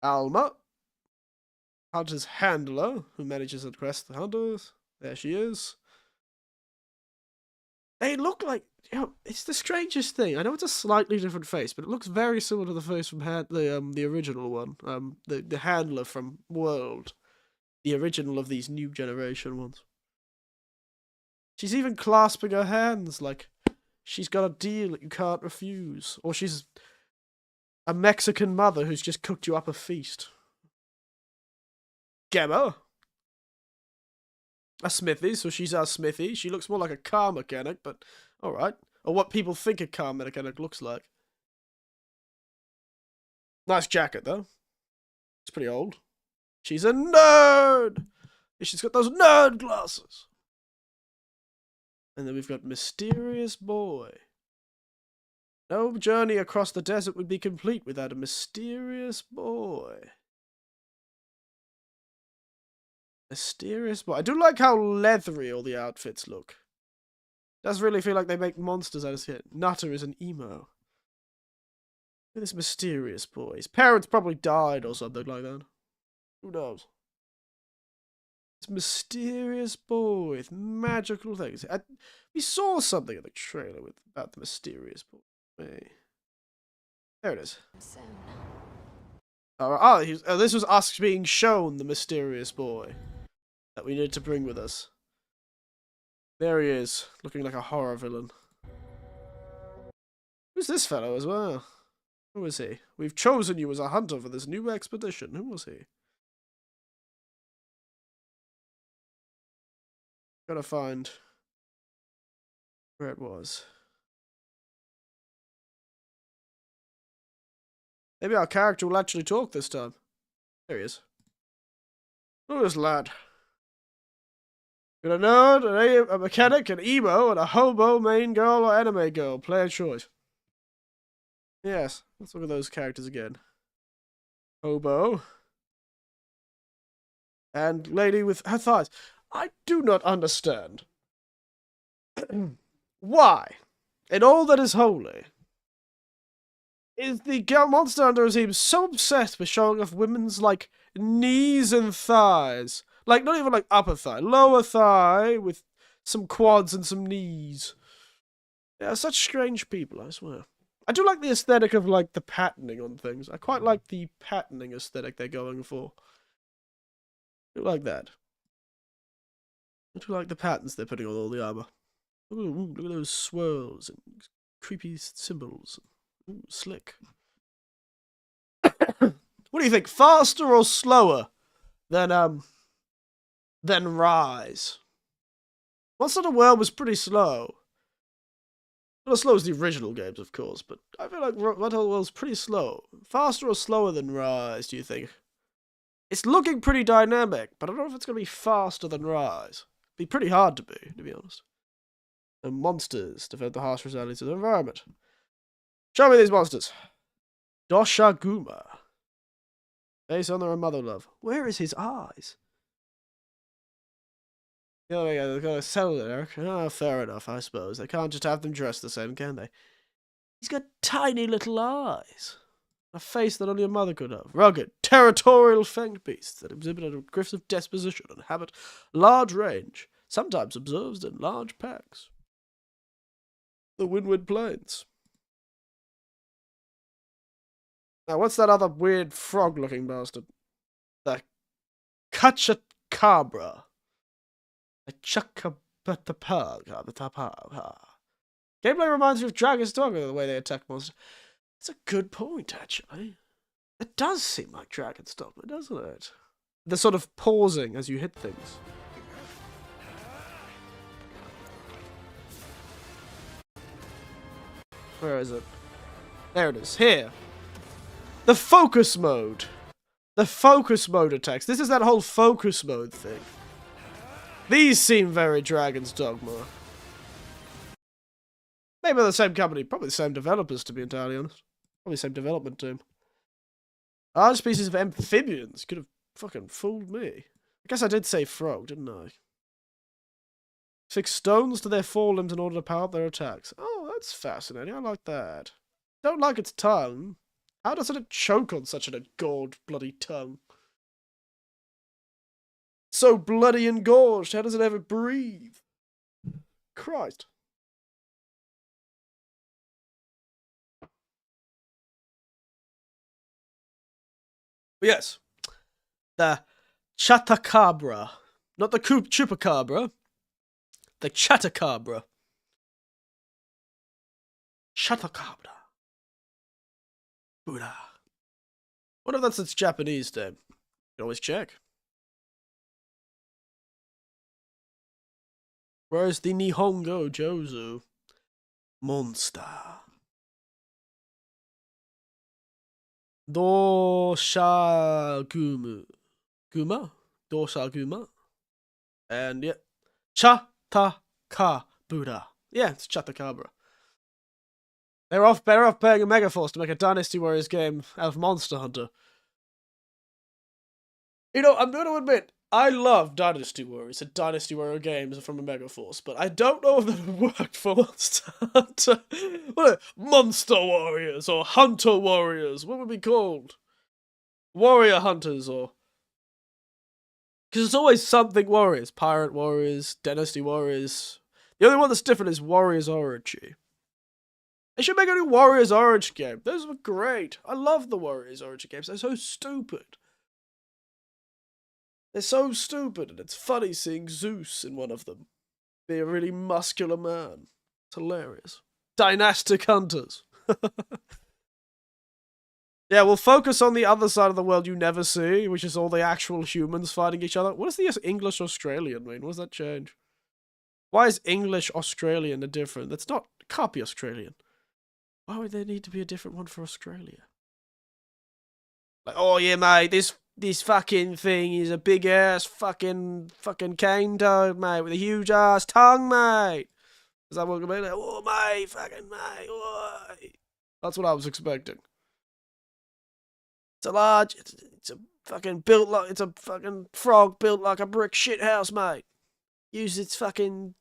Alma. Hunter's handler, who manages to quest the hunters. There she is. They look like, it's the strangest thing. I know it's a slightly different face, but it looks very similar to the face from the original one. The handler from World. The original of these new generation ones. She's even clasping her hands like she's got a deal that you can't refuse. Or she's a Mexican mother who's just cooked you up a feast. Gemma. A smithy, so she's our smithy. She looks more like a car mechanic, but alright. Or what people think a car mechanic looks like. Nice jacket, though. It's pretty old. She's a nerd! She's got those nerd glasses. And then we've got Mysterious Boy. No journey across the desert would be complete without a mysterious boy. Mysterious boy. I do like how leathery all the outfits look. Does really feel like they make monsters out of shit. Nutter is an emo. Look at this mysterious boy. His parents probably died or something like that. Who knows? This mysterious boy with magical things. We saw something in the trailer about the mysterious boy. Hey. There it is. This was us being shown the mysterious boy that we need to bring with us. There he is, looking like a horror villain. Who's this fellow as well? Who is he? We've chosen you as a hunter for this new expedition. Who was he? Gotta find where it was. Maybe our character will actually talk this time. There he is. Who is this lad? Got a nerd, a mechanic, an emo, and a hobo, main girl, or anime girl. Player choice. Yes, let's look at those characters again. Hobo. And lady with her thighs. I do not understand. Why, in all that is holy, is the Monster Hunter team so obsessed with showing off women's, like, knees and thighs? Like, not even like upper thigh, lower thigh with some quads and some knees. Yeah, such strange people, I swear. I do like the aesthetic of, like, the patterning on things. I quite like the patterning aesthetic they're going for. I do like that. I do like the patterns they're putting on all the armor. Ooh, look at those swirls and creepy symbols. Ooh, slick. What do you think? Faster or slower than Rise? Monster Hunter World was pretty slow. Not as slow as the original games, of course, but I feel like Monster Hunter World's pretty slow. Faster or slower than Rise, do you think? It's looking pretty dynamic, but I don't know if it's going to be faster than Rise. It'd be pretty hard to be honest. And monsters defend the harsh realities of the environment. Show me these monsters. Doshaguma. Based on their mother love. Where is his eyes? Oh my god, they've got to sell it, Eric. Oh, fair enough, I suppose. They can't just have them dressed the same, can they? He's got tiny little eyes. A face that only a mother could have. Rugged, territorial fanged beasts that exhibit a aggressive disposition and habit large range, sometimes observed in large packs. The Windward Plains. Now, what's that other weird frog-looking bastard? The Kachakabra. The Chakabatapaga. Gameplay reminds me of Dragon's Dogma, the way they attack monsters. That's a good point, actually. It does seem like Dragon's Dogma, doesn't it? The sort of pausing as you hit things. Where is it? There it is. Here. The focus mode. The focus mode attacks. This is that whole focus mode thing. These seem very Dragon's Dogma. Maybe they're the same company. Probably the same developers, to be entirely honest. Probably the same development team. Large species of amphibians. Could have fucking fooled me. I guess I did say frog, didn't I? Fix stones to their forelimbs in order to power up their attacks. Oh, that's fascinating. I like that. Don't like its tongue. How doesn't it choke on such an engorged bloody tongue? So bloody engorged. How does it ever breathe? Christ. But yes. The Chatakabra. Not the Chupacabra. The Chatakabra. Chatakabra. Buddha. What if that's its Japanese name? You can always check. Where's the Nihongo Jozu? Monster. Doshagumu. Guma? Doshaguma? And yeah. Chatakabura. Yeah, it's Chatakabra. They're better off paying a Megaforce to make a Dynasty Warriors game out of Monster Hunter. You know, I'm going to admit, I love Dynasty Warriors and Dynasty Warrior games from a Megaforce, but I don't know if that would work for Monster Hunter. What Monster Warriors or Hunter Warriors? What would it be called? Warrior Hunters or Because it's always something Warriors. Pirate Warriors, Dynasty Warriors. The only one that's different is Warriors Origin. They should make a new Warriors Origin game. Those were great. I love the Warriors Origin games. They're so stupid. They're so stupid, and it's funny seeing Zeus in one of them. Be a really muscular man. It's hilarious. Dynastic Hunters. Yeah, we'll focus on the other side of the world you never see, which is all the actual humans fighting each other. What does the English Australian mean? What does that change? Why is English Australian a different? That's not, it can't be Australian. Why would there need to be a different one for Australia? Like, oh yeah, mate, this fucking thing is a big ass fucking cane toad, mate, with a huge ass tongue, mate. Is that what I mean? Like, oh, mate, fucking mate, oh. That's what I was expecting. It's a large, it's a fucking built like, it's a fucking frog built like a brick shit house, mate. Uses its fucking,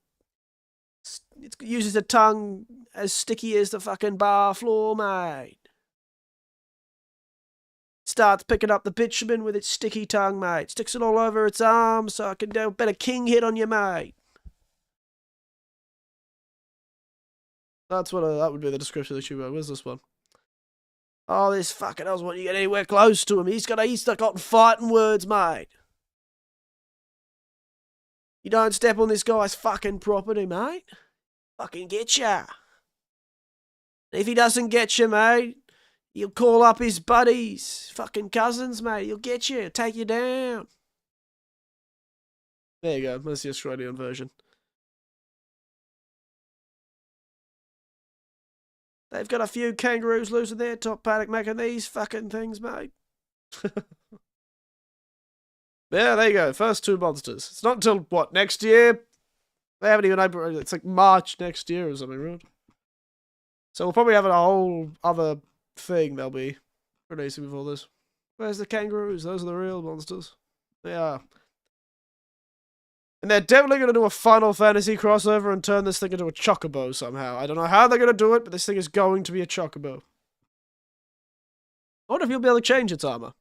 it uses a tongue as sticky as the fucking bar floor, mate. Starts picking up the bitumen with its sticky tongue, mate. Sticks it all over its arm so I can do a better king hit on you, mate. That's what that would be the description of the tuber. Where's this one? Oh, this fucking doesn't want you to get anywhere close to him. He's got fighting words, mate. You don't step on this guy's fucking property, mate. Fucking get ya. If he doesn't get you, mate, he'll call up his buddies, fucking cousins, mate. He'll get you, take you down. There you go. That's the Australian version. They've got a few kangaroos losing their top paddock making these fucking things, mate. Yeah, there you go. First two monsters. It's not until, what, next year? They haven't even opened. It's like March next year or something, right? So we'll probably have a whole other thing they'll be releasing before this. Where's the kangaroos? Those are the real monsters. They are. And they're definitely going to do a Final Fantasy crossover and turn this thing into a chocobo somehow. I don't know how they're going to do it, but this thing is going to be a chocobo. I wonder if you'll be able to change its armor.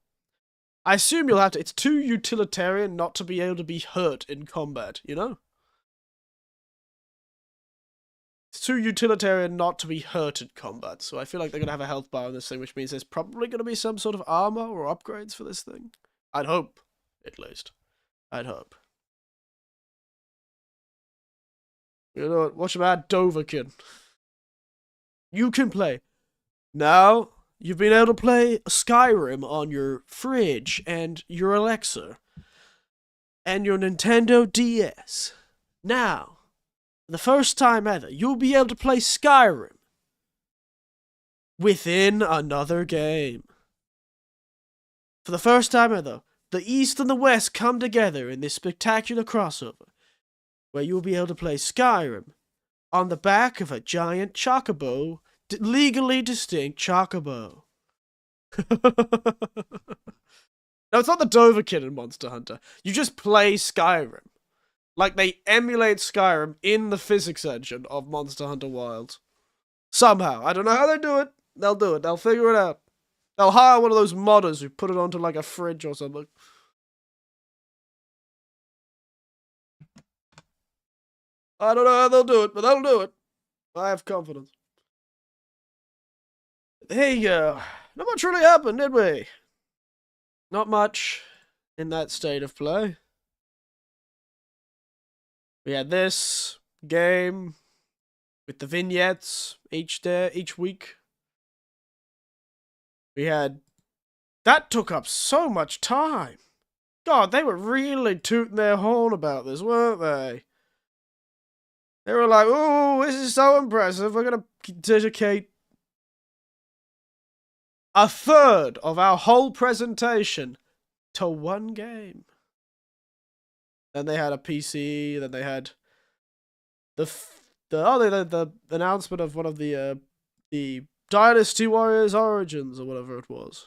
I assume you'll have to. It's too utilitarian not to be able to be hurt in combat, you know? It's too utilitarian not to be hurt in combat, so I feel like they're going to have a health bar on this thing, which means there's probably going to be some sort of armor or upgrades for this thing. I'd hope, at least. I'd hope. You know what? Watch him add Doverkin. You can play. Now, you've been able to play Skyrim on your fridge and your Alexa and your Nintendo DS. Now, for the first time ever, you'll be able to play Skyrim within another game. For the first time ever, the East and the West come together in this spectacular crossover, where you'll be able to play Skyrim on the back of a giant chocobo, legally distinct chocobo. No, it's not the Doverkin in Monster Hunter. You just play Skyrim. Like, they emulate Skyrim in the physics engine of Monster Hunter Wilds. Somehow. I don't know how they do it. They'll do it. They'll figure it out. They'll hire one of those modders who put it onto, like, a fridge or something. I don't know how they'll do it, but they'll do it. I have confidence. Hey, not much really happened, did we? Not much in that state of play. We had this game with the vignettes each week. We had... That took up so much time. God, they were really tooting their horn about this, weren't they? They were like, oh, this is so impressive. We're going to dedicate a third of our whole presentation to one game. Then they had a PC, then they had the announcement of one of the Dynasty Warriors Origins, or whatever it was.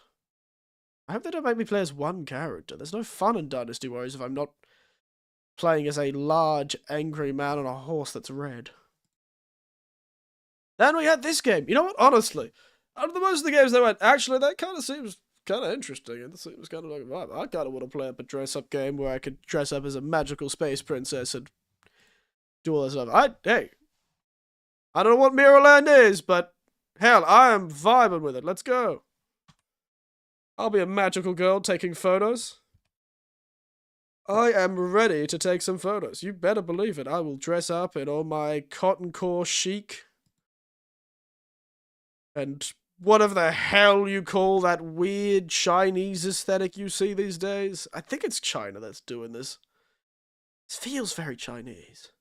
I hope they don't make me play as one character. There's no fun in Dynasty Warriors if I'm not playing as a large, angry man on a horse that's red. Then we had this game. You know what? Honestly, out of the most of the games they went, actually, that kind of seems kind of interesting. It seems kind of like a vibe. I kind of want to play up a dress-up game where I could dress up as a magical space princess and do all that stuff. Hey, I don't know what Mirrorland is, but hell, I am vibing with it. Let's go. I'll be a magical girl taking photos. I am ready to take some photos. You better believe it. I will dress up in all my cotton core chic and whatever the hell you call that weird Chinese aesthetic you see these days. I think it's China that's doing this. This feels very Chinese,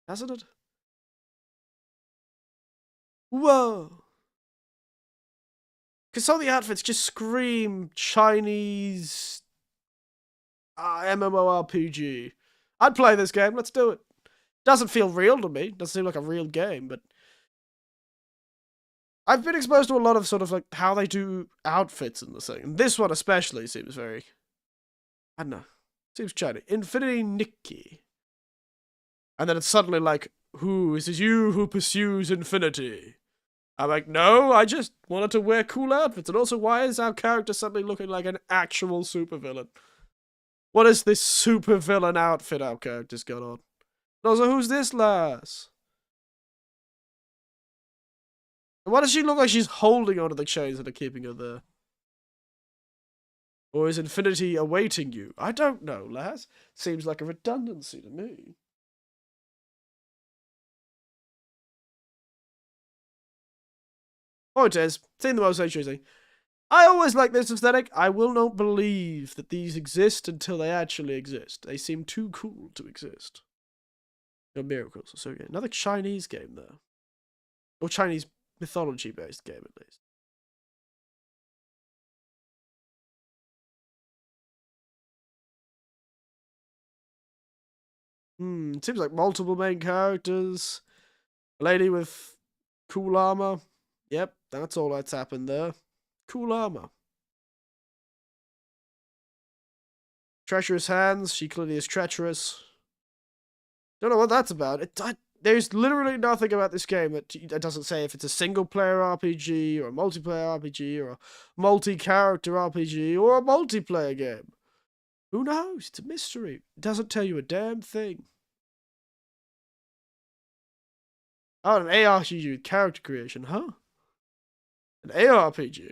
hasn't it? Whoa. Because some of the outfits just scream Chinese MMORPG. I'd play this game. Let's do it. Doesn't feel real to me. Doesn't seem like a real game, but I've been exposed to a lot of sort of like how they do outfits in the thing. And this one especially seems very, I don't know, seems Chinese. Infinity Nikki. And then it's suddenly like, is it you who pursues infinity? I'm like, no, I just wanted to wear cool outfits. And also, why is our character suddenly looking like an actual supervillain? What is this supervillain outfit our character's got on? And also, who's this lass? Why does she look like she's holding onto the chains that are keeping her there? Or is infinity awaiting you? I don't know, lass. Seems like a redundancy to me. Point is, seeing the most interesting. I always like this aesthetic. I will not believe that these exist until they actually exist. They seem too cool to exist. No miracles. So yeah, another Chinese game though. Or Chinese mythology-based game at least. It seems like multiple main characters. A lady with cool armor. Yep, that's all that's happened there. Cool armor. Treacherous hands. She clearly is treacherous. Don't know what that's about. There's literally nothing about this game that doesn't say if it's a single-player RPG, or a multiplayer RPG, or a multi-character RPG, or a multiplayer game. Who knows? It's a mystery. It doesn't tell you a damn thing. Oh, an ARPG with character creation, huh? An ARPG.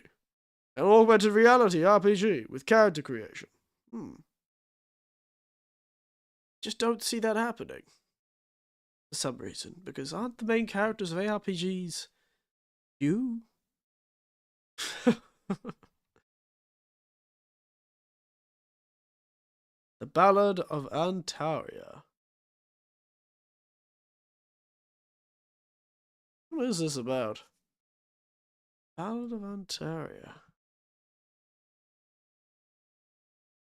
An augmented reality RPG with character creation. Just don't see that happening. For some reason. Because aren't the main characters of ARPGs you? The Ballad of Antaria. What is this about? Ballad of Antaria.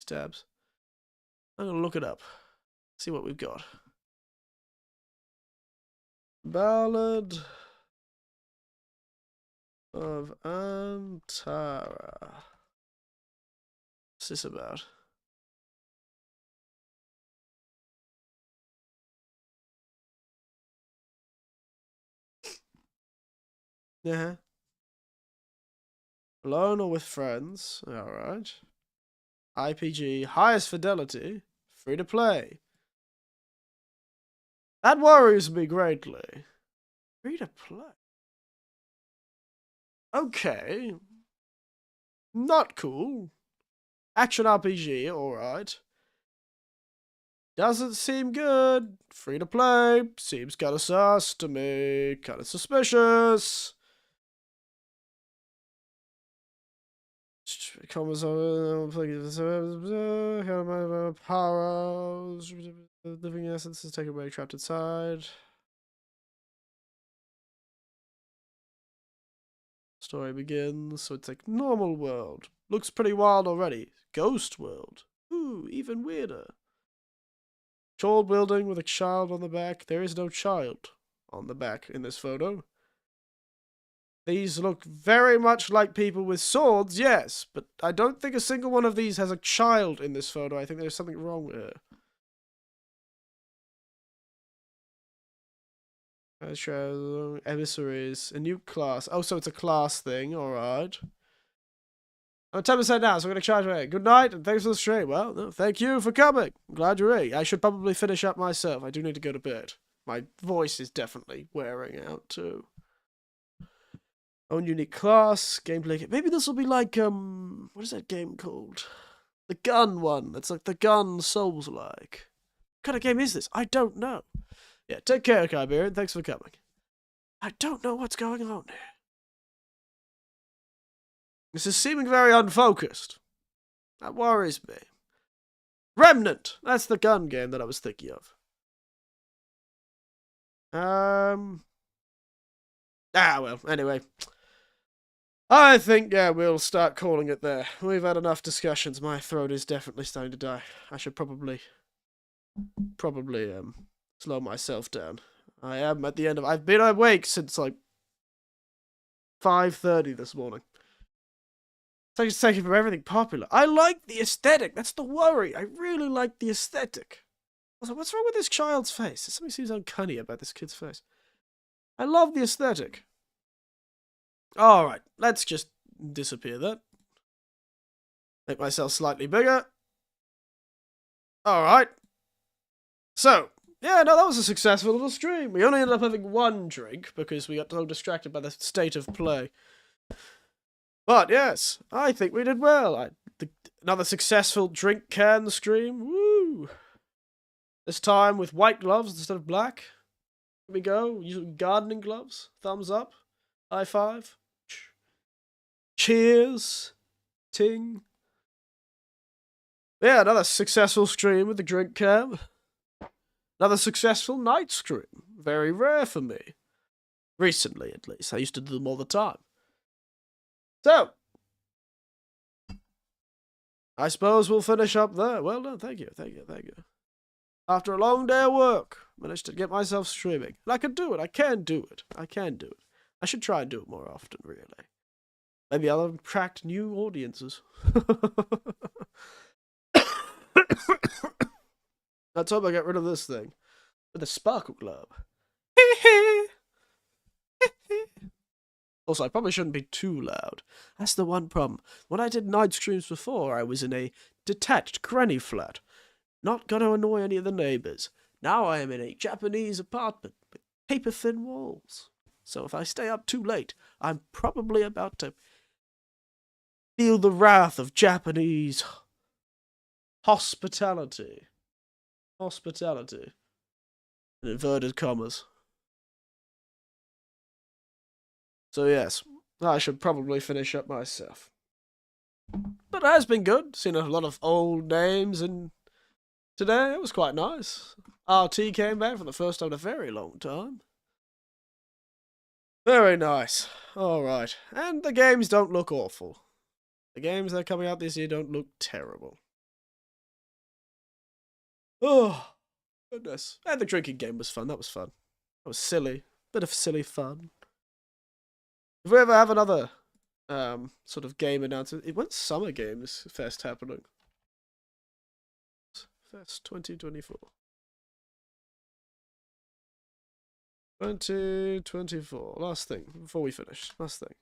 Stabs. I'm gonna look it up. See what we've got. Ballad of Antara. What's this about? Yeah. Alone or with friends. Alright. IPG. Highest fidelity. Free to play. That worries me greatly. Free to play. Okay. Not cool. Action RPG, alright. Doesn't seem good. Free to play. Seems kinda sus to me. Kinda suspicious. Power. Living essence is taken away, trapped inside. Story begins. So it's like normal world. Looks pretty wild already. Ghost world. Ooh, even weirder. Tall building with a child on the back. There is no child on the back in this photo. These look very much like people with swords, yes, but I don't think a single one of these has a child in this photo. I think there's something wrong with her. Emissaries, a new class. Oh, so it's a class thing, alright. I'm 10% now, so I'm going to charge away. Good night, and thanks for the stream. Well, no, thank you for coming. I'm glad you're here. I should probably finish up myself. I do need to go to bed. My voice is definitely wearing out, too. Own unique class, gameplay. Maybe this will be like, what is that game called? The gun one. It's like the gun Souls-like. What kind of game is this? I don't know. Yeah, take care, Kyberian. Thanks for coming. I don't know what's going on here. This is seeming very unfocused. That worries me. Remnant! That's the gun game that I was thinking of. Well, anyway. I think, yeah, we'll start calling it there. We've had enough discussions. My throat is definitely starting to die. I should probably slow myself down. I am at the end of... I've been awake since, like, 5:30 this morning. So just taking from everything popular. I like the aesthetic. That's the worry. I really like the aesthetic. Also, what's wrong with this child's face? Something seems uncanny about this kid's face. I love the aesthetic. Alright, let's just disappear that. Make myself slightly bigger. Alright. So, yeah, no, that was a successful little stream. We only ended up having one drink because we got so distracted by the state of play. But yes, I think we did well. Another successful drink can stream. Woo! This time with white gloves instead of black. Here we go. Using gardening gloves. Thumbs up. High five. Cheers. Ting. Yeah, another successful stream with the drink cam. Another successful night stream. Very rare for me. Recently, at least. I used to do them all the time. So, I suppose we'll finish up there. Well done, thank you. After a long day of work, managed to get myself streaming. And I can do it, I can do it. I should try and do it more often, really. Maybe I'll attract new audiences. Let's hope I get rid of this thing. With a sparkle globe. Also, I probably shouldn't be too loud. That's the one problem. When I did night streams before, I was in a detached granny flat. Not gonna annoy any of the neighbours. Now I am in a Japanese apartment with paper-thin walls. So if I stay up too late, I'm probably about to feel the wrath of Japanese hospitality. Hospitality. In inverted commas. So yes, I should probably finish up myself. But it has been good. Seen a lot of old names and today it was quite nice. RT came back for the first time in a very long time. Very nice. Alright. And the games don't look awful. The games that are coming out this year don't look terrible. Oh, goodness. And the drinking game was fun. That was fun. That was silly. Bit of silly fun. If we ever have another sort of game announcement, when's Summer Games Fest happening? Fest 2024. 2024. Last thing before we finish. Last thing.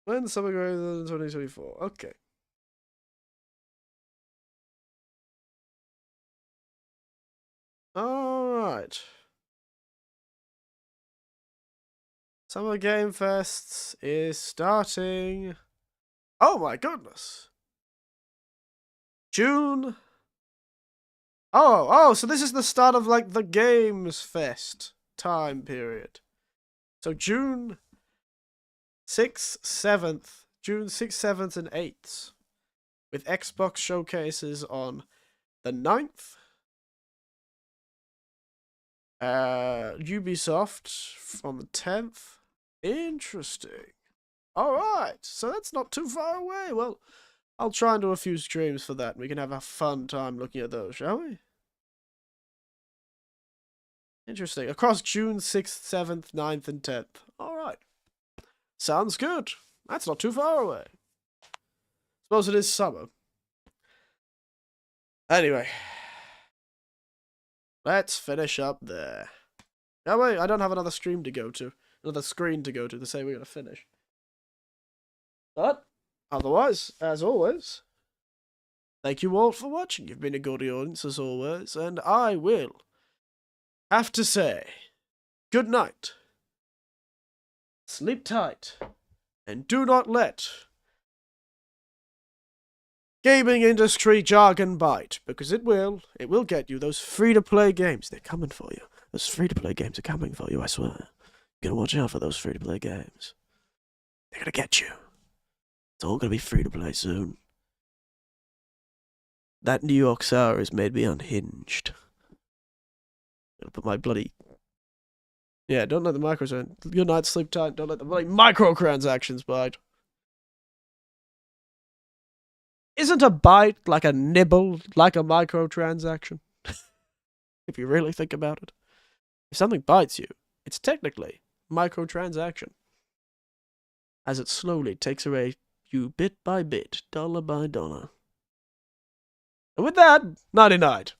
When's Summer Games 2024? Okay. Alright. Summer Game Fest is starting. Oh my goodness. June. Oh, so this is the start of like the Games Fest time period. So June 6th, 7th. June 6th, 7th, and 8th. With Xbox showcases on the 9th. Ubisoft on the 10th. Interesting. Alright, so that's not too far away. Well, I'll try and do a few streams for that, and we can have a fun time looking at those, shall we? Interesting. Across June 6th, 7th, 9th, and 10th. Alright. Sounds good. That's not too far away. Suppose it is summer. Anyway. Let's finish up there. Oh wait, I don't have another stream to go to. Another screen to go to say we're going to finish. But Otherwise, as always, thank you all for watching. You've been a good audience as always, and I will have to say good night. Sleep tight, and do not let gaming industry jargon bite, because it will. It will get you. Those free-to-play games, they're coming for you. Those free-to-play games are coming for you, I swear. You gotta watch out for those free-to-play games. They're gonna get you. It's all gonna be free-to-play soon. That New York sour has made me unhinged. I'm gonna put my bloody... Yeah, don't let the micros... Good night, sleep tight. Don't let the bloody microtransactions bite. Isn't a bite like a nibble like a microtransaction? If you really think about it. If something bites you, it's technically microtransaction. As it slowly takes away you bit by bit, dollar by dollar. And with that, nighty-night.